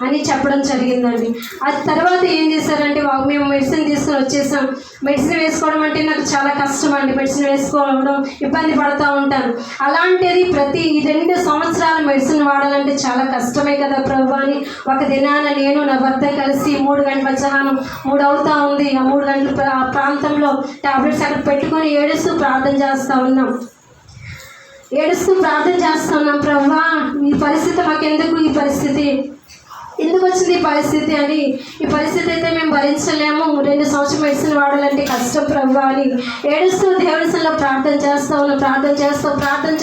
అని చెప్పడం జరిగిందండి. ఆ తర్వాత ఏం చేశారంటే, మేము మెడిసిన్ తీసుకొని వచ్చేసాం. మెడిసిన్ వేసుకోవడం అంటే నాకు చాలా కష్టం అండి. మెడిసిన్ వేసుకోవడం ఇబ్బంది పడుతూ ఉంటాను. అలాంటిది ప్రతి 2 సంవత్సరాలు మెడిసిన్ వాడాలంటే చాలా కష్టమే కదా ప్రభు అని ఒక దినాన నేను నా భర్త కలిసి 3 గంటల మధ్యాహ్నం 3 అవుతా ఉంది, ఆ 3 గంటల ప్రాంతంలో టాబ్లెట్స్ అక్కడ పెట్టుకొని ఏడుస్తూ ప్రార్థన చేస్తూ ఉన్నాం. ప్రభువా ఈ పరిస్థితి మాకెందుకు, ఈ పరిస్థితి ఎందుకు వచ్చింది, ఈ పరిస్థితి అని. ఈ పరిస్థితి అయితే మేము భరించలేము, 2 సంవత్సరాలు మెడిసిన్ వాడాలంటే కష్టం ప్రభువా అని ఏడుస్తూ దేవుడి సన్నిధిలో ప్రార్థన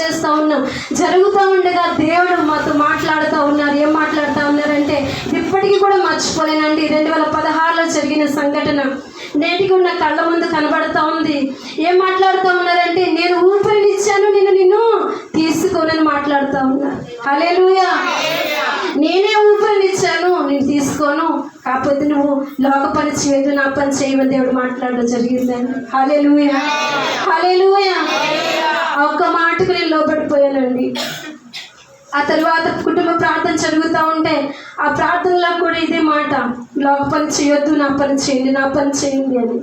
చేస్తూ ఉన్నాం. జరుగుతూ ఉండగా దేవుడు మాతో మాట్లాడుతూ ఉన్నారు. ఏం మాట్లాడుతూ ఉన్నారంటే, ఇప్పటికీ కూడా మర్చిపోలేనండి. 2016లో జరిగిన సంఘటన నేటికి ఉన్న కళ్ళ ముందు కనబడుతూ ఉంది. ఏం మాట్లాడుతూ ఉన్నారంటే, నేను ఊపిరినిచ్చాను, నిన్ను తీసుకోనని మాట్లాడుతూ ఉన్నారు. హల్లెలూయా. నేనే ఊపిరినిచ్చాను, నేను తీసుకోను, కాకపోతే నువ్వు లోక పని చేయదు, నా పని చేయమని దేవుడు మాట్లాడడం జరిగిందండి. హల్లెలూయా. ఒక్క మాటకు నేను లోబడిపోయానండి. ఆ తర్వాత కుటుంబ ప్రార్థన జరుగుతూ ఉంటే ఆ ప్రార్థనలో కూడా ఇదే మాట, లోక పని చేయొద్దు, నా పని చేయండి అని.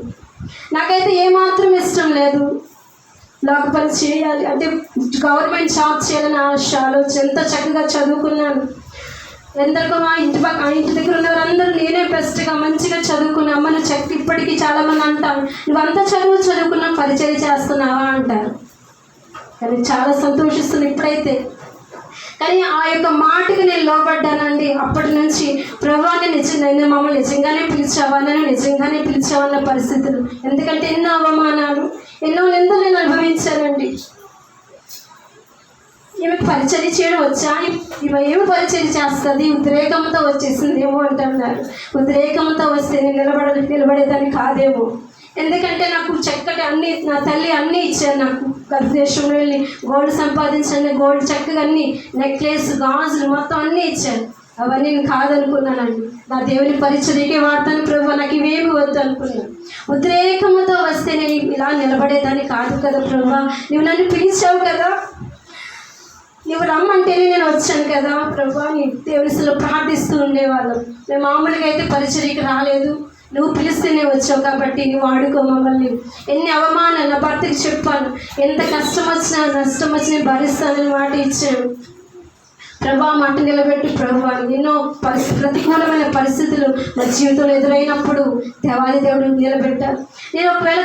నాకైతే ఏమాత్రం ఇష్టం లేదు లోక పని చేయాలి అంటే, గవర్నమెంట్ జాబ్ చేయాలని ఆలోచన. ఎంత చక్కగా చదువుకున్నాను, ఎందరికో మా ఇంటి దగ్గర ఉన్నవారందరూ నేనే బెస్ట్గా మంచిగా చదువుకున్నా. అమ్మను ఇప్పటికీ చాలామంది అంటారు, నువ్వంతా చదువుకున్నా పరిచయం చేస్తున్నావా అంటారు. కానీ చాలా సంతోషిస్తుంది ఇప్పుడైతే. కానీ ఆ యొక్క మాటకి నేను లోబడ్డానండి. అప్పటి నుంచి ప్రభువాన్ని మమ్మల్ని నిజంగానే పిలిచావన్న పరిస్థితులు. ఎందుకంటే ఎన్నో అవమానాలు, ఎన్నో నిందలు నేను అనుభవించానండి. ఈమెకు పరిచర్య చేయడం వచ్చా, ఏమి పరిచర్య చేస్తుంది, ఉద్రేకంతో వచ్చేసిందేమో అంటున్నారు. ఉద్రేకంతో వస్తే నేను నిలబడేదాన్ని కాదేమో. ఎందుకంటే నాకు చక్కటి అన్ని, నా తల్లి అన్నీ ఇచ్చారు నాకు. గర్భదేశంలో వెళ్ళి గోల్డ్ సంపాదించండి, గోల్డ్ చక్కగా అన్ని నెక్లెస్, గాజులు మొత్తం అన్నీ ఇచ్చాను. అవన్నీ నేను కాదనుకున్నానండి. నా దేవుని పరిచర్యకే వాడతాను ప్రభు, నాకు ఇవేమి వద్దు అనుకున్నాను. ఉద్రేకంతో వస్తే నేను ఇలా నిలబడేదాన్ని కాదు కదా ప్రభు, నువ్వు నన్ను పిలిచావు కదా, నువ్వు రమ్మంటేనే నేను వచ్చాను కదా ప్రభు అని దేవునిలో ప్రార్థిస్తూ ఉండేవాళ్ళం. మేము మామూలుగా అయితే పరిచర్యకి రాలేదు, నువ్వు పిలిస్తేనే వచ్చావు కాబట్టి నువ్వు ఆడుకో మమ్మల్ని. ఎన్ని అవమానాలు నా భర్తకి చెప్పాను, ఎంత కష్టం వచ్చినా నష్టం వచ్చినా భరిస్తానని మాట ఇచ్చాను. ప్రభా మాట నిలబెట్టి ప్రభా, ఎన్నో ప్రతికూలమైన పరిస్థితులు నా జీవితంలో ఎదురైనప్పుడు దేవాది దేవుడు నిలబెట్టారు. నేను ఒకవేళ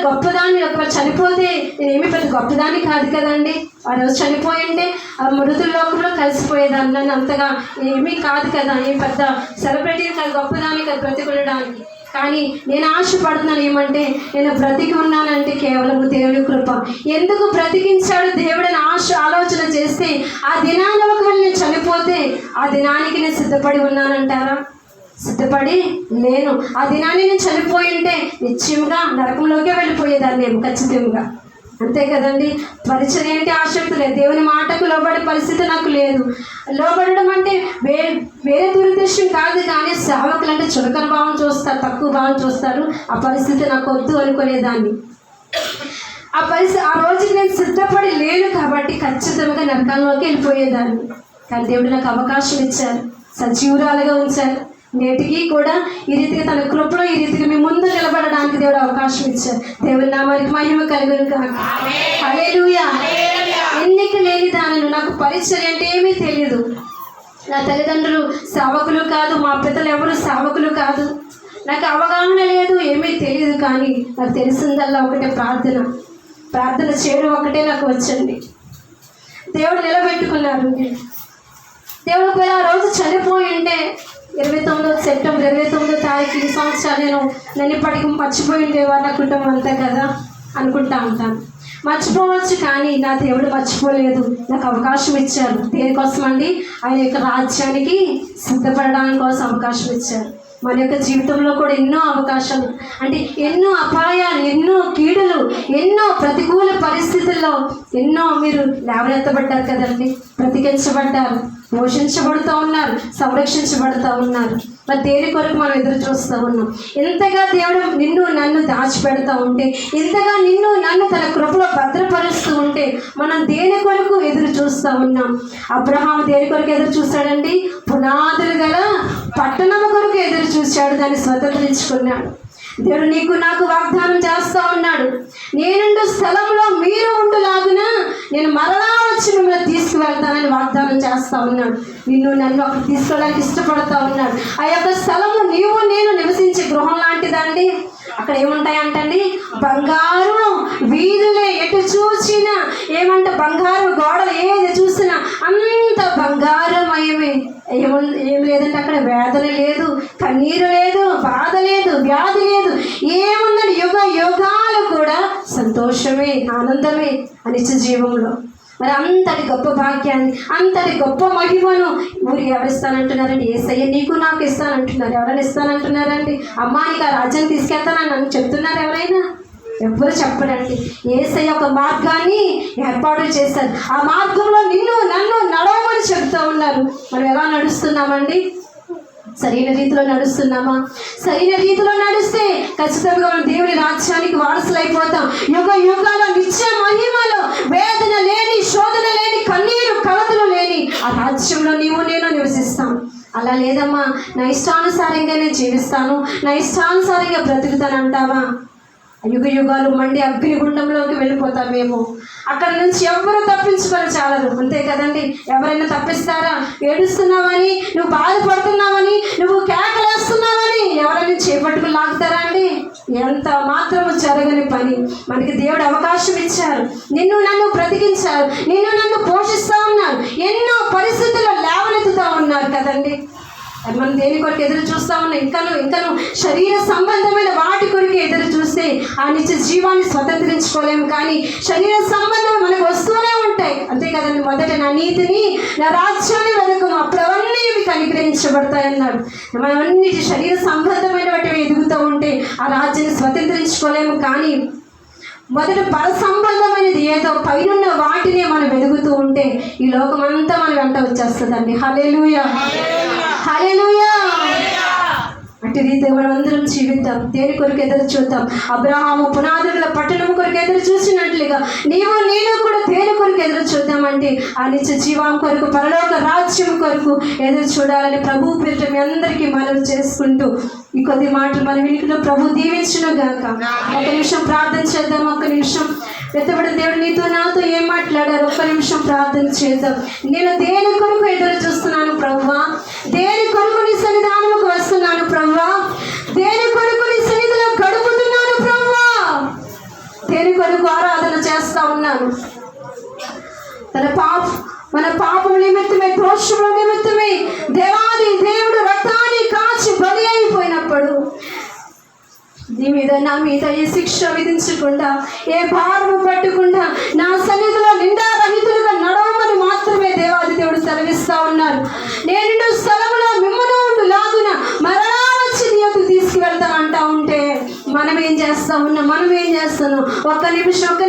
చనిపోతే నేనేమి పెద్ద గొప్పదాన్ని కాదు కదండి. ఆ రోజు చనిపోయింటే ఆ మృతుల్లోకంలో కలిసిపోయేదాన్ని, నన్ను అంతగా ఏమీ కాదు కదా, ఏం పెద్ద సెలబ్రిటీ కాదు, గొప్పదాన్ని కాదు బ్రతికుండడానికి. కానీ నేను ఆశపడుతున్నాను ఏమంటే, నేను బ్రతికి ఉన్నానంటే కేవలం దేవుని కృప. ఎందుకు బ్రతికించాడు దేవుడని ఆలోచన చేస్తే, ఆ దినాన ఒకవేళ నేను చనిపోతే ఆ దినానికి నేను సిద్ధపడి ఉన్నానంటారా? సిద్ధపడి లేను. ఆ దినాన్ని నేను చనిపోయి ఉంటే నిశ్చయంగా నరకంలోకే వెళ్ళిపోయేదాన్ని నేను ఖచ్చితంగా. అంతే కదండి. పరిచయం ఏంటి ఆసక్తి లేదు, దేవుని మాటకు లోబడే పరిస్థితి నాకు లేదు. లోబడడం అంటే వేరే దురుద్దేశం కాదు, కానీ సేవకులు అంటే చులకన భావం చూస్తారు, తక్కువ భావం చూస్తారు. ఆ పరిస్థితి నాకు వద్దు అనుకునేదాన్ని. ఆ రోజుకి నేను సిద్ధపడి లేను కాబట్టి ఖచ్చితంగా నరకంలోకి వెళ్ళిపోయేదాన్ని. కానీ దేవుడు నాకు అవకాశం ఇచ్చారు, సజీవురాలుగా ఉంచారు. నేటికి కూడా ఈ రీతిగా తన కృపలో ఈ రీతిగా మీ ముందు నిలబడడానికి దేవుడు అవకాశం ఇచ్చారు. దేవుని నామానికి మహిమ కలుగును గాక. హల్లెలూయా. ఎన్నిక లేని దానిని, నాకు పరిచర్య అంటే ఏమీ తెలియదు. నా తల్లిదండ్రులు సేవకులు కాదు, మా పితలు ఎవరు సేవకులు కాదు. నాకు అవగాహన లేదు, ఏమీ తెలియదు, కానీ నాకు తెలిసిందల్లా ఒకటే ప్రార్థన చేయడం ఒకటే నాకు వచ్చండి. దేవుడు నిలబెట్టుకున్నారు. దేవుడు ఒకవేళ ఆ రోజు చనిపోయి ఉంటే 29 సెప్టెంబర్ 29వ తారీఖు ఈ సంవత్సరాలు నేను ఇప్పటికి మర్చిపోయి ఉండేవారు నా కుటుంబం అంతా కదా అనుకుంటా ఉంటాను. మర్చిపోవచ్చు, కానీ నా దేవుడు మర్చిపోలేదు. నాకు అవకాశం ఇచ్చారు. దేనికోసం అండి? ఆయన యొక్క రాజ్యానికి సిద్ధపడడానికి కోసం అవకాశం ఇచ్చారు. మన యొక్క జీవితంలో కూడా ఎన్నో అవకాశాలు, అంటే ఎన్నో అపాయాలు, ఎన్నో కీడులు, ఎన్నో ప్రతికూల పరిస్థితుల్లో ఎన్నో మీరు లేవనెత్తబడ్డారు కదండి, బ్రతికించబడ్డారు, పోషించబడుతూ ఉన్నారు, సంరక్షించబడుతూ ఉన్నారు. మరి దేని కొరకు మనం ఎదురు చూస్తూ ఉన్నాం? ఇంతగా దేవుడు నిన్ను నన్ను దాచిపెడతా ఉంటే, ఇంతగా నిన్ను నన్ను తన కృపలో భద్రపరుస్తూ ఉంటే మనం దేని కొరకు ఎదురు చూస్తూ ఉన్నాం? అబ్రహాము దేని కొరకు ఎదురు చూస్తాడండి? పునాదులు గల పట్టణం కొరకు ఎదురు చూశాడు, దాన్ని స్వతంత్రించుకున్నాడు. దేవుడు నీకు నాకు వాగ్దానం చేస్తూ ఉన్నాడు, నేనుండు స్థలంలో మీరు ఉండులాగున నేను మరలా వచ్చి మిమ్మల్ని తీసుకువెళ్తానని వాగ్దానం చేస్తూ ఉన్నాడు. నిన్ను నన్ను అక్కడ తీసుకెళ్ళడానికి ఇష్టపడతా ఉన్నాడు. ఆ యొక్క స్థలము నీవు నేను నివసించే గృహం లాంటిదండి. అక్కడ ఏముంటాయంటండి? బంగారు వీధులే, ఎటు చూసినా ఏమంటే బంగారు గోడలు, ఏది చూసినా అంత బంగారమయమే. ఏం లేదంటే అక్కడ వేదన లేదు, కన్నీరు లేదు, బాధ లేదు, వ్యాధి లేదు, ఏముందని యుగ యుగాలు కూడా సంతోషమే, ఆనందమే అనిత్య జీవంలో. మరి అంతటి గొప్ప భాగ్యాన్ని, అంతటి గొప్ప మహిమను ఊరు ఎవరిస్తానంటున్నారండి? యేసయ్య నీకు నాకు ఇస్తానంటున్నారు. ఎవరైనా ఇస్తానంటున్నారండి? అమ్మా నీకు ఆ రాజ్యాన్ని తీసుకెళ్తానని నన్ను చెప్తున్నారు ఎవరైనా? ఎవ్వరు చెప్పడండి. యేసయ్య ఒక మార్గాన్ని ఏర్పాటు చేశారు. ఆ మార్గంలో నిన్ను నన్ను నడవమని చెప్తూ ఉన్నారు. మనం ఎలా నడుస్తున్నామండి? సరైన రీతిలో నడుస్తున్నామా? సరైన రీతిలో నడిస్తే ఖచ్చితంగా మనం దేవుని రాజ్యానికి వారసులైపోతాం. యుగ యుగాల నిత్య మహిమలో వేదన లేని, శోధన లేని, కన్నీరు కలతలు లేని ఆ రాజ్యంలో నీవు నేను నివసిస్తాం. అలా లేదమ్మా, నా ఇష్టానుసారంగానే జీవిస్తాను, నా ఇష్టానుసారంగా బ్రతుకుతానంటావా? యుగ యుగాలు మండి అగ్నిగుండంలోకి వెళ్ళిపోతామేమో. అక్కడ నుంచి ఎవరు తప్పించుకొని చాలరు, అంతే కదండి. ఎవరైనా తప్పిస్తారా? ఏడుస్తున్నావని, నువ్వు బాధపడుతున్నావని, నువ్వు కేకలేస్తున్నావని ఎవరైనా చేపట్టుకు లాగుతారా అండి? ఎంత మాత్రము జరగని పని. మనకి దేవుడు అవకాశం ఇచ్చారు, నిన్ను నన్ను బ్రతికించారు, నిన్ను నన్ను పోషిస్తూ ఉన్నారు, ఎన్నో పరిస్థితుల్లో లేవనెత్తుతూ ఉన్నారు కదండి. మనం దేని కొరకు ఎదురు చూస్తూ ఉన్నాం? ఇంకను శరీర సంబంధమైన వాటి కొరకు ఎదురు చూస్తే ఆ నిత్య జీవాన్ని స్వతంత్రించుకోలేము. కానీ శరీర సంబంధం మనకు వస్తూనే ఉంటాయి, అంతే కదండి. మొదట నా నీతిని, నా రాజ్యాన్ని వెతుకును, అప్పుడు అవన్నీ మీకు అనుగ్రహించబడతాయి అన్నాడు. మనం అన్నిటి శరీర సంబంధమైన వాటివి ఎదుగుతూ ఉంటే ఆ రాజ్యాన్ని స్వతంత్రించుకోలేము. కానీ మొదట పర సంబంధమైనది ఏదో పైనున్న వాటినే మనం వెతుకుతూ ఉంటే ఈ లోకమంతా మన వెంట వచ్చేస్తుందండి. హల్లెలూయా, హల్లెలూయా. అటు రీతి మనం అందరం జీవిద్దాం. దేని కొరకు ఎదురు చూద్దాం? అబ్రహాము పునాదుల పట్టణం కొరకు ఎదురు చూసినట్లుగా నీవు నేను కూడా దేని కొరకు ఎదురు చూద్దామంటే ఆ నిత్య జీవం కొరకు, పరలోక రాజ్యం కొరకు ఎదురు చూడాలని ప్రభు పేరిట మీ అందరికీ మనవి చేసుకుంటూ ఈ కొద్ది మాటలు మన వినికిలో ప్రభు దీవించును గాక. ఒక నిమిషం ప్రార్థన చేద్దాం. ఒక్క నిమిషం. ఎత్తబడిన దేవుడు నీతో నాతో ఏం మాట్లాడారు? ఒక్క నిమిషం ప్రార్థన చేద్దాం. నేను దేని కొరకు ఎదురు చూస్తున్నాను ప్రభువా? దేని కొరకు నీ సన్నిధానముకు వస్తున్నాను ప్రభువా? దేని కొరకు నీ సన్నిధిలో గడుపుతున్నాను ప్రభువా? దేని కొరకు ఆరాధన చేస్తా ఉన్నాను? మన పాపం నిమిత్తమే, దోషముల నిమిత్తమే దేవాది దేవుడు రక్తాన్ని కాచి బలి అయిపోయినప్పుడు నీ మీద నా మీద ఏ శిక్ష విధించకుండా, ఏ భారము పట్టకుండా నా సన్నిధిలో నిండా రహితులుగా నడవమని మాత్రమే దేవాది దేవుడు సెలవిస్తా ఉన్నారు. నేను స్థలములో మిమ్మల్ని ఉండు లాగున మరలా వచ్చి నీ యొక్క తీసుకువెళ్తానంటా ఉంటే మనం ఏం చేస్తా ఉన్నాం? ఒక్క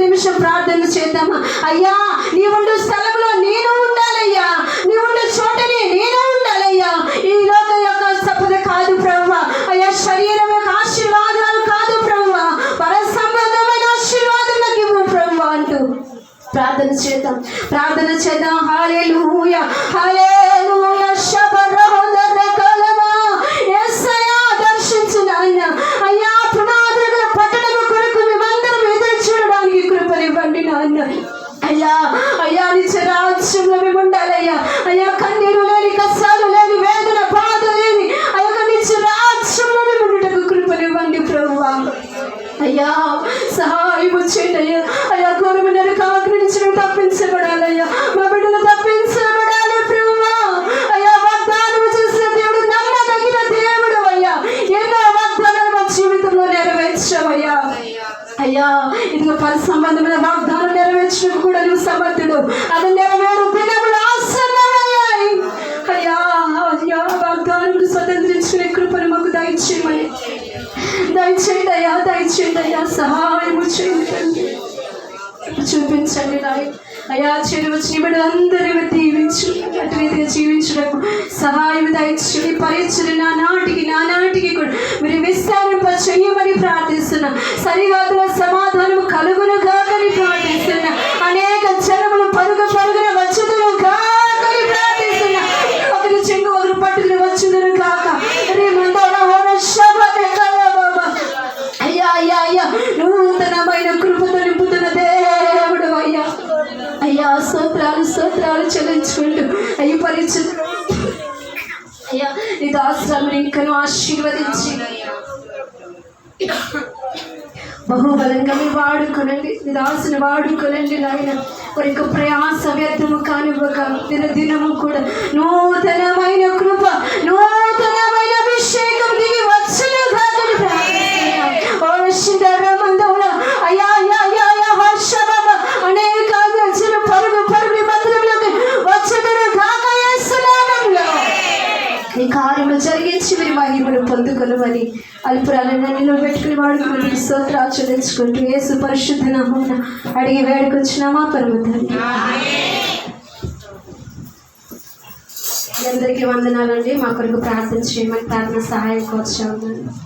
నిమిషం ప్రార్థన చేద్దామా? అయ్యా నీ ఉండు స్థలంలో నేను ఉండాలయ్యా, నీ ఉండే చోటనే నేను ఉండాలయ్యా. ఈ లోకం యొక్క సంపద కాదు ప్రభువా, అయ్యా శరీరం యొక్క ఆశీర్వాదాలు కాదు ప్రభువా, పర సంబంధమైన ఆశీర్వాదం నాకు ఇవ్వు ప్రభువా అంటూ ప్రార్థన చేద్దాం. హల్లెలూయా, హల్లెలూయా. శబరహోదర కలమా యేసయ్యా దర్శించు నాయన. అయ్యా పునాదుల పట్టణం కొరకు మేమందరం ఎదురు చూడడానికి కృపనివ్వండి నాయన. అయ్యా నిత్య రాజ్యంలో అయ్యా సహాయం చేయండి అయ్యా. అయ్యా ఘోరమైన కాగ్ని నుంచి మేము తప్పించబడాలయ్యా. మా బిడ్డలు తప్పించబడాలి ప్రభువా. అయ్యా వాగ్దానం చేసిన దేవుడు, నమ్మదగిన దేవుడు అయ్యా. ఎన్నో వాగ్దానాలు మా జీవితంలో నెరవేర్చావయ్యా. అయ్యా ఇదిగో పరి సంబంధమైన వాగ్దానం నెరవేర్చడం కూడా నువ్వు సమర్థుడు. అది నెరవేరు దినములు ఆసన్నమయ్యాయి అయ్యా. అయ్యా వాగ్దానం స్వతంత్రించుకునే కృపను మాకు దయచేయమని, దయచేయండి అయ్యా, దయచేయండి అయ్యా. సహాయం చేయండి, చూపించండి నాయన. అయ్యా చెడు వచ్చిన బిడ్డ అందరినీ దీవించు, అటు రీతిగా జీవించడానికి సహాయం దయచేయండి. పరీక్షలు నానాటికి కూడా మీరు విస్తారింప చెయ్యమని ప్రార్థిస్తున్నా. సరిహద్దుల సమాధానం కలుగును కాకని ప్రార్థిస్తున్నా. అనేక జనములు పరుగున వచ్చుదురు కాకని ప్రార్థిస్తున్నా. ఒకరి చెంగు ఒకరు పట్టుకుని వచ్చుదురు కాక. అయ్యా అయ్యా అయ్యా నూతనమైన కృపతో నింపుతున్న దేవుడు అయ్యా. అయ్యా స్తోత్రాలు చెల్లించుకుంటూ అయ్యి పరిచయం అయ్యా నీ దాసులను ఇంకను ఆశీర్వదించి బహుబలంగా మీరు వాడుకోనండి. నీ దాసుని వాడుకోనండి నాయన. వారి యొక్క ప్రయాస వ్యర్థము కానివ్వక దినము కూడా నూతనమైన కృప, నూతనమైన అభిషేకం దిగి వచ్చును కాకని ప్రార్థిస్తున్నాం. అయ్యా అయ్యా అయ్యా అయ్యా హర్ష అనేక పరుగు మందిరంలోకి వచ్చుదురు కాక యేసునామములో ఈ కార్యము జరిగించి మీరు మహిమను పొందుకొనుమని అల్పురాలను నిలబెట్టుకుని వాడుకుని స్తోత్రాలు చెల్లించుకుంటూ యేసు పరిశుద్ధ నామమున అడిగి వేడుకొచ్చినామా పరమ తండ్రి. అందరికీ వందనాలండి. మా కొరకు ప్రార్థన చేయమని ప్రార్థన సహాయం కోరుచున్నాను.